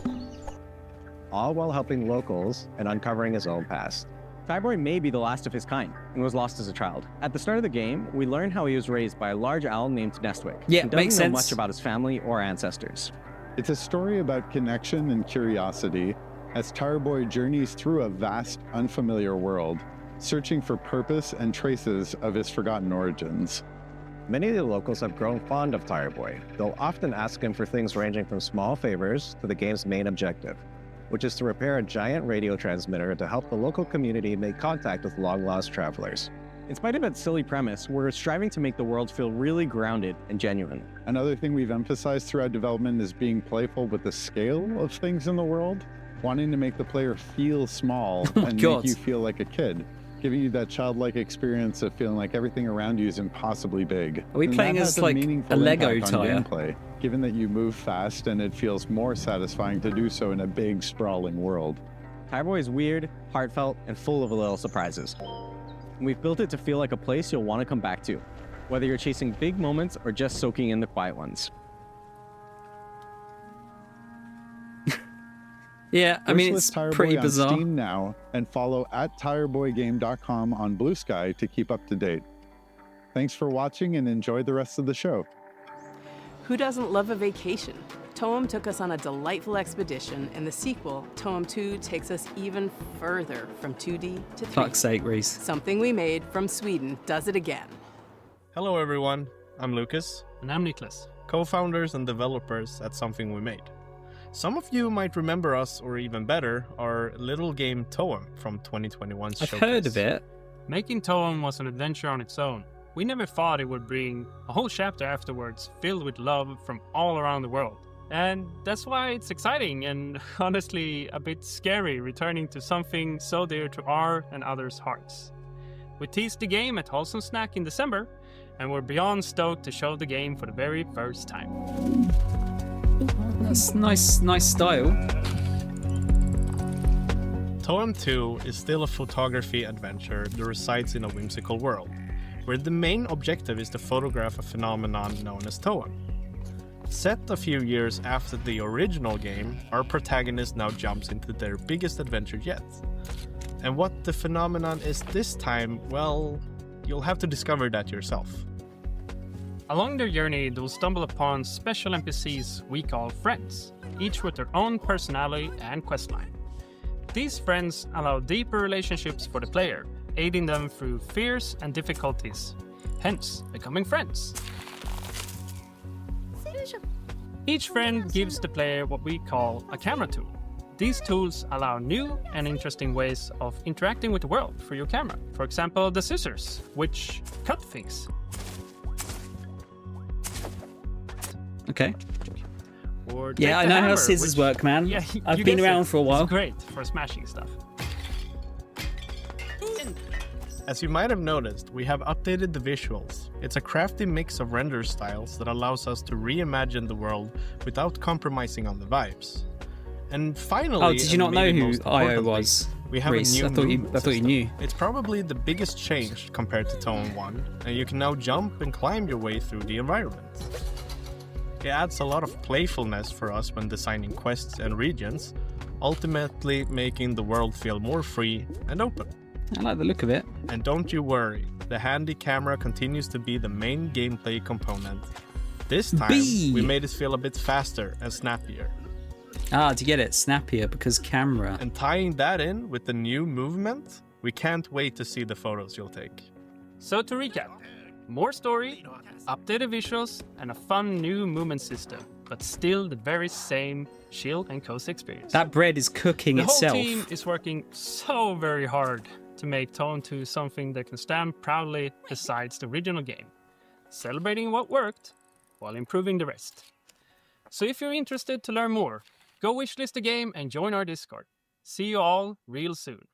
Speaker 15: All while helping locals and uncovering his own past.
Speaker 16: Tire Boy may be the last of his kind and was lost as a child. At the start of the game, we learn how he was raised by a large owl named Nestwick.
Speaker 1: Yeah,
Speaker 16: who doesn't
Speaker 1: makes
Speaker 16: know
Speaker 1: sense.
Speaker 16: much about his family or ancestors.
Speaker 17: It's a story about connection and curiosity as Tire Boy journeys through a vast, unfamiliar world, searching for purpose and traces of his forgotten origins.
Speaker 15: Many of the locals have grown fond of Tire Boy. They'll often ask him for things ranging from small favors to the game's main objective, which is to repair a giant radio transmitter to help the local community make contact with long-lost travelers.
Speaker 16: In spite of its silly premise, we're striving to make the world feel really grounded and genuine.
Speaker 17: Another thing we've emphasized throughout development is being playful with the scale of things in the world, wanting to make the player feel small and
Speaker 1: God.
Speaker 17: make you feel like a kid, giving you that childlike experience of feeling like everything around you is impossibly big.
Speaker 1: Are we
Speaker 17: And
Speaker 1: playing
Speaker 17: that
Speaker 1: as
Speaker 17: has
Speaker 1: like
Speaker 17: meaningful
Speaker 1: a Lego
Speaker 17: impact on
Speaker 1: tire?
Speaker 17: gameplay, given that you move fast and it feels more satisfying to do so in a big, sprawling world.
Speaker 16: Tire Boy is weird, heartfelt, and full of little surprises. And we've built it to feel like a place you'll want to come back to, whether you're chasing big moments or just soaking in the quiet ones.
Speaker 1: Yeah, I mean, it's
Speaker 17: First list Tire
Speaker 1: pretty
Speaker 17: Boy
Speaker 1: bizarre.
Speaker 17: on Steam now, and follow @tireboygame.com on Blue Sky to keep up to date. Thanks for watching and enjoy the rest of the show.
Speaker 18: Who doesn't love a vacation? Toem took us on a delightful expedition, and the sequel, Toem 2, takes us even further from 2D to 3D.
Speaker 1: Fuck's sake, Reese.
Speaker 18: Something we made from Sweden does it again.
Speaker 19: Hello everyone, I'm Lucas.
Speaker 20: And I'm Niklas.
Speaker 19: Co-founders and developers at Something We Made. Some of you might remember us, or even better, our little game Toem from 2021's
Speaker 1: I've
Speaker 19: showcase.
Speaker 1: heard of it.
Speaker 20: Making Toem was an adventure on its own. We never thought it would bring a whole chapter afterwards filled with love from all around the world. And that's why it's exciting and honestly a bit scary returning to something so dear to our and others' hearts. We teased the game at Wholesome Snack in December, and we're beyond stoked to show the game for the very first time.
Speaker 1: That's nice style.
Speaker 19: Toem 2 is still a photography adventure that resides in a whimsical world, where the main objective is to photograph a phenomenon known as Toem. Set a few years after the original game, our protagonist now jumps into their biggest adventure yet. And what the phenomenon is this time, well, you'll have to discover that yourself.
Speaker 20: Along their journey, they'll stumble upon special NPCs we call friends, each with their own personality and questline. These friends allow deeper relationships for the player, aiding them through fears and difficulties, hence becoming friends. Each friend gives the player what we call a camera tool. These tools allow new and interesting ways of interacting with the world through your camera. For example, the scissors, which cut things.
Speaker 1: Okay.
Speaker 20: Or
Speaker 1: Yeah, I
Speaker 20: take the
Speaker 1: know how
Speaker 20: hammer,
Speaker 1: scissors
Speaker 20: which-
Speaker 1: work, man.
Speaker 20: Yeah,
Speaker 1: I've
Speaker 20: you
Speaker 1: been
Speaker 20: guessed
Speaker 1: around
Speaker 20: it.
Speaker 1: for a while.
Speaker 20: It's great for smashing stuff.
Speaker 19: As you might have noticed, we have updated the visuals. It's a crafty mix of render styles that allows us to reimagine the world without compromising on the vibes. And finally,
Speaker 1: Oh, did you not know who IO was?
Speaker 19: We have
Speaker 1: Reese?
Speaker 19: a new
Speaker 1: I thought you knew.
Speaker 19: It's probably the biggest change compared to Tone 1, and you can now jump and climb your way through the environment. It adds a lot of playfulness for us when designing quests and regions, ultimately making the world feel more free and open.
Speaker 1: I like the look of it.
Speaker 19: And don't you worry, the handy camera continues to be the main gameplay component. This time, we made it feel a bit faster and snappier.
Speaker 1: Ah, to get it snappier because camera.
Speaker 19: And tying that in with the new movement, we can't wait to see the photos you'll take.
Speaker 20: So to recap, more story, updated visuals, and a fun new movement system, but still the very same chill and cozy experience.
Speaker 1: That bread is cooking itself.
Speaker 20: The whole team is working so very hard to make Tone 2 something that can stand proudly besides the original game, celebrating what worked while improving the rest. So if you're interested to learn more, go wishlist the game and join our Discord. See you all real soon.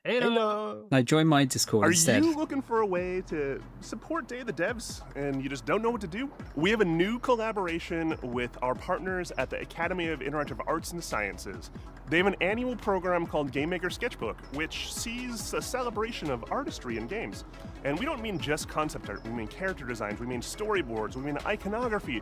Speaker 20: Hello.
Speaker 1: No, join my Discord instead.
Speaker 3: Are you looking for a way to support Day of the Devs and you just don't know what to do? We have a new collaboration with our partners at the Academy of Interactive Arts and Sciences. They have an annual program called Game Maker Sketchbook, which sees a celebration of artistry in games. And we don't mean just concept art, we mean character designs, we mean storyboards, we mean iconography,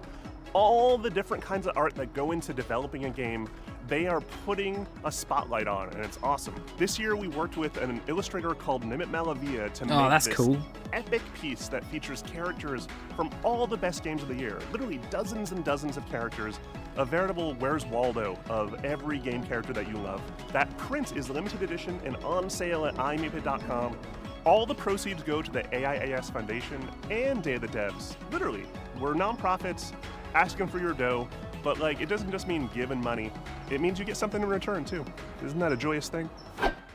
Speaker 3: all the different kinds of art that go into developing a game. They are putting a spotlight on, and it's awesome. This year we worked with an illustrator called Nimit Malavia to make
Speaker 1: that's
Speaker 3: this
Speaker 1: cool.
Speaker 3: epic piece that features characters from all the best games of the year. Literally dozens and dozens of characters, a veritable Where's Waldo of every game character that you love. That print is limited edition and on sale at imapit.com. All the proceeds go to the AIAS Foundation and Day of the Devs. Literally, we're nonprofits asking for your dough, but it doesn't just mean giving money. It means you get something in return too. Isn't that a joyous thing?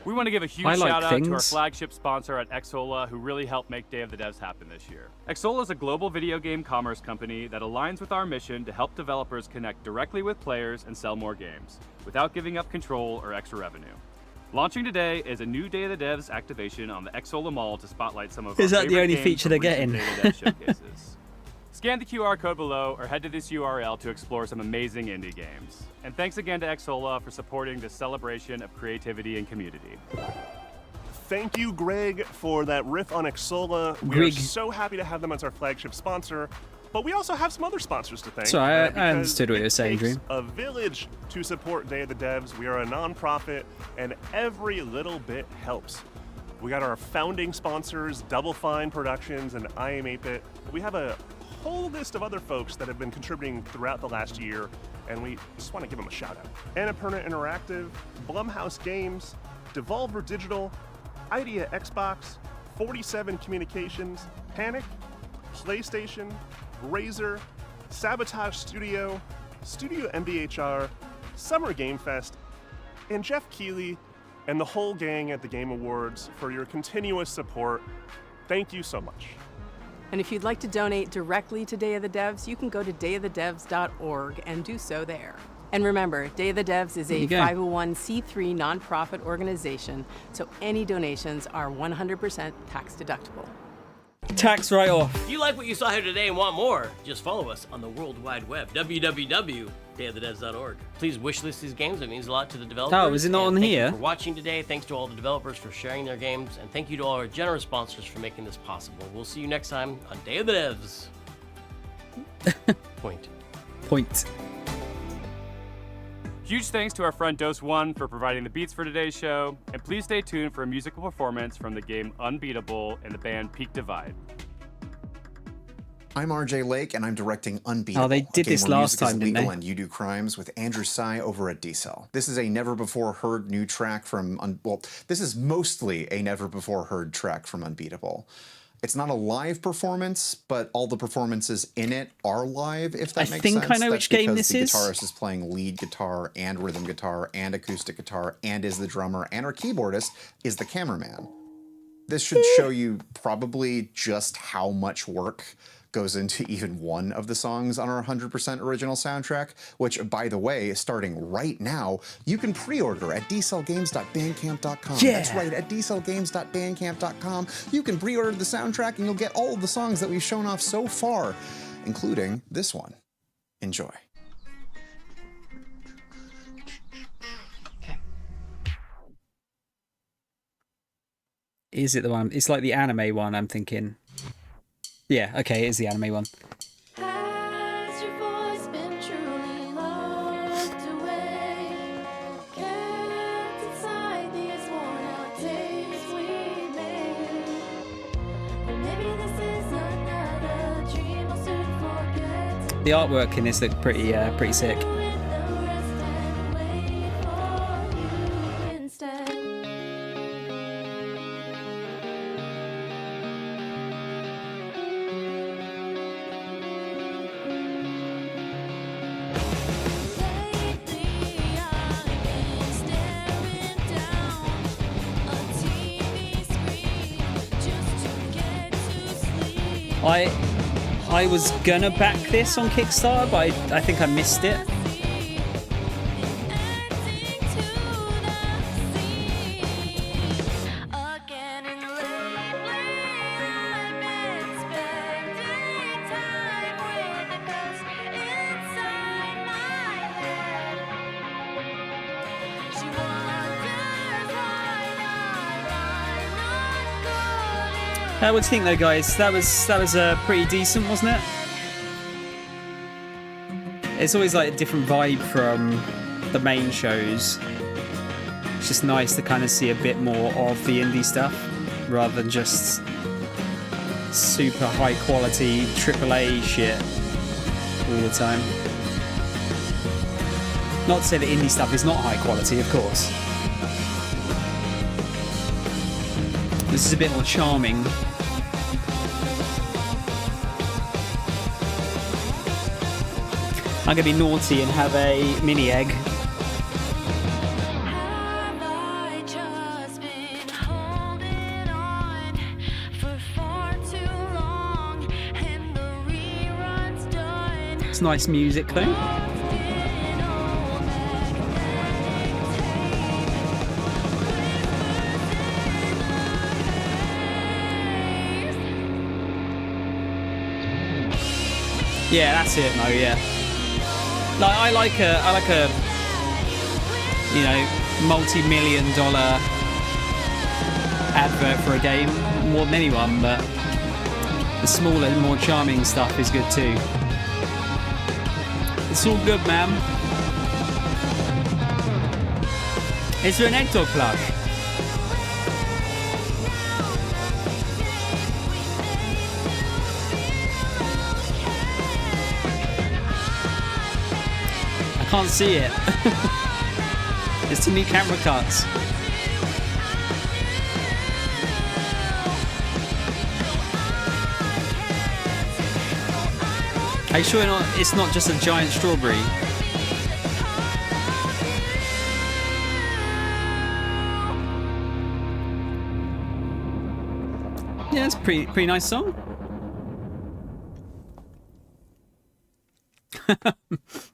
Speaker 10: We want to give a huge shout out to our flagship sponsor at Xsola, who really helped make Day of the Devs happen this year. Xsola is a global video game commerce company that aligns with our mission to help developers connect directly with players and sell more games, without giving up control or extra revenue. Launching today is a new Day of the Devs activation on the Xsola Mall to spotlight some of our favorite games.
Speaker 1: Is that the only feature they're getting?
Speaker 10: Day of the Devs showcases. Scan the QR code below or head to this URL to explore some amazing indie games. And thanks again to Xsola for supporting this celebration of creativity and community.
Speaker 3: Thank you, Greg, for that riff on Xsola. We are so happy to have them as our flagship sponsor. But we also have some other sponsors to thank.
Speaker 1: So I understood what you were saying, Dream.
Speaker 3: A village to support Day of the Devs. We are a nonprofit, and every little bit helps. We got our founding sponsors, Double Fine Productions and I Am 8-Bit. We have a whole list of other folks that have been contributing throughout the last year, and we just want to give them a shout out. Annapurna Interactive, Blumhouse Games, Devolver Digital, Idea Xbox, 47 Communications, Panic, PlayStation, Razer, Sabotage Studio, Studio MBHR, Summer Game Fest, and Jeff Keighley and the whole gang at the Game Awards for your continuous support. Thank you so much.
Speaker 18: And if you'd like to donate directly to Day of the Devs, you can go to dayofthedevs.org and do so there. And remember, Day of the Devs is a 501c3 nonprofit organization, so any donations are 100% tax deductible.
Speaker 1: Tax write-off.
Speaker 5: If you like what you saw here today and want more, just follow us on the World Wide Web, www.dayofthedevs.org. Please wishlist these games. It means a lot to the developers.
Speaker 1: Oh, is it not on
Speaker 5: here?
Speaker 1: here?
Speaker 5: Thank you for watching today. Thanks to all the developers for sharing their games. And thank you to all our generous sponsors for making this possible. We'll see you next time on Day of the Devs. Point.
Speaker 10: Huge thanks to our friend Dose One for providing the beats for today's show, and please stay tuned for a musical performance from the game Unbeatable and the band Peak Divide.
Speaker 6: I'm RJ Lake, and I'm directing Unbeatable.
Speaker 1: Oh, they did this last time, didn't they?
Speaker 6: And You Do Crimes with Andrew Tsai over at D-Cell. This is a never-before-heard new track from, this is mostly a never-before-heard track from Unbeatable. It's not a live performance, but all the performances in it are live, if that makes sense.
Speaker 1: I think I know which game this is.
Speaker 6: The guitarist is playing lead guitar and rhythm guitar and acoustic guitar and is the drummer, and our keyboardist is the cameraman. This should show you probably just how much work goes into even one of the songs on our 100% original soundtrack, which, by the way, starting right now, you can pre-order at dcellgames.bandcamp.com.
Speaker 1: Yeah.
Speaker 6: That's right, at dcellgames.bandcamp.com. You can pre-order the soundtrack and you'll get all of the songs that we've shown off so far, including this one. Enjoy.
Speaker 1: Is it the one? It's like the anime one, I'm thinking. Yeah, okay, it is the anime one.
Speaker 8: Has your voice been truly locked away? Kept inside these worn out tapes we made? Or maybe this is another dream I'll soon forget.
Speaker 1: The artwork in this looked pretty sick. I was gonna back this on Kickstarter, but I think I missed it. What do you think, though, guys? That was pretty decent, wasn't it? It's always like a different vibe from the main shows. It's just nice to kind of see a bit more of the indie stuff rather than just super high quality AAA shit all the time. Not to say that indie stuff is not high quality, of course. This is a bit more charming. I'm going to be naughty and have a mini egg. It's nice music though. Yeah, that's it, Mo, yeah. Like I like a you know, multi-million-dollar advert for a game more than anyone, but the smaller, more charming stuff is good too. It's all good, man. Is there an egg dog plush? Can't see it. There's too many camera cuts. Are you sure it's not just a giant strawberry? Yeah, it's a pretty nice song.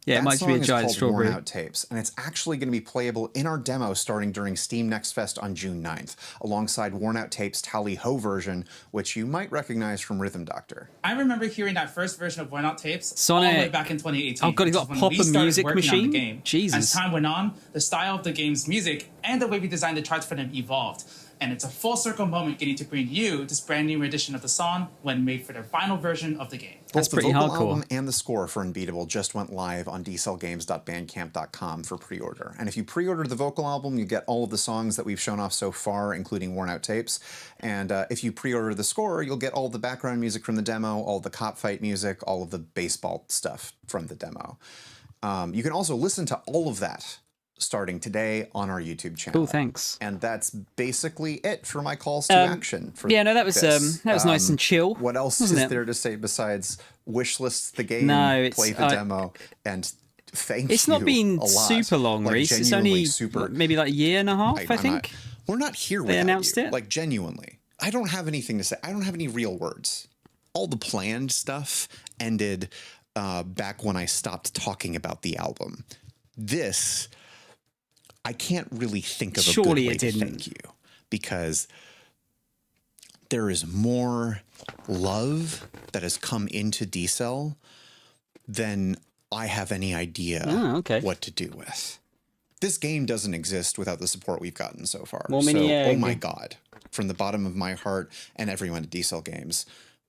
Speaker 1: Yeah, it might be a giant strawberry.
Speaker 6: Worn Out Tapes, and it's actually going to be playable in our demo starting during Steam Next Fest on June 9th, alongside Worn Out Tapes' Tally Ho version, which you might recognize from Rhythm Doctor.
Speaker 21: I remember hearing that first version of Worn Out Tapes
Speaker 1: Sonic.
Speaker 21: all the way back in 2018.
Speaker 1: Oh god, he got a proper music machine? Jesus.
Speaker 21: As time went on, the style of the game's music and the way we designed the charts for them evolved. And it's a full circle moment getting to bring you this brand new edition of the song when made for their final version of the game.
Speaker 6: Both the vocal album and the score for Unbeatable just went live on dcellgames.bandcamp.com for pre-order. And if you pre-order the vocal album, you get all of the songs that we've shown off so far, including Worn Out Tapes. And if you pre-order the score, you'll get all the background music from the demo, all the cop fight music, all of the baseball stuff from the demo. You can also listen to all of that starting today on our YouTube channel.
Speaker 1: Cool, thanks.
Speaker 6: And that's basically it for my calls to action. For
Speaker 1: yeah, no, that was nice and chill.
Speaker 6: What else is there to say besides wishlist the game, play the demo, and thank you?
Speaker 1: It's not been super long, like, Reese. It's only maybe like a year and a half, I think.
Speaker 6: We're not here without you. Like, genuinely. I don't have anything to say. I don't have any real words. all the planned stuff ended back when I stopped talking about the album. This, I can't really think of a good way to thank you, because there is more love that has come into D-Cell than I have any idea what to do with. This game doesn't exist without the support we've gotten so far. Oh my God, from the bottom of my heart and everyone at D-Cell Games,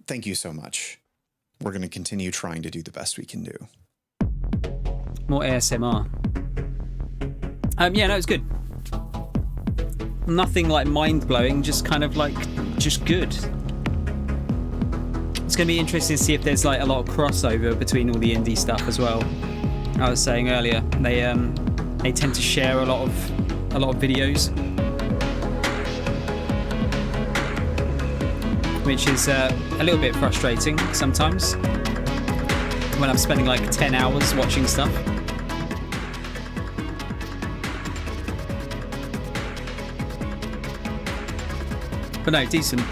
Speaker 6: thank you so much. We're going to continue trying to do the best we can do.
Speaker 1: More ASMR. Yeah, no, it's good. Nothing like mind-blowing, just kind of like, just good. It's going to be interesting to see if there's like a lot of crossover between all the indie stuff as well. I was saying earlier, they tend to share a lot of videos, which is a little bit frustrating sometimes when I'm spending like 10 hours watching stuff. But no, decent.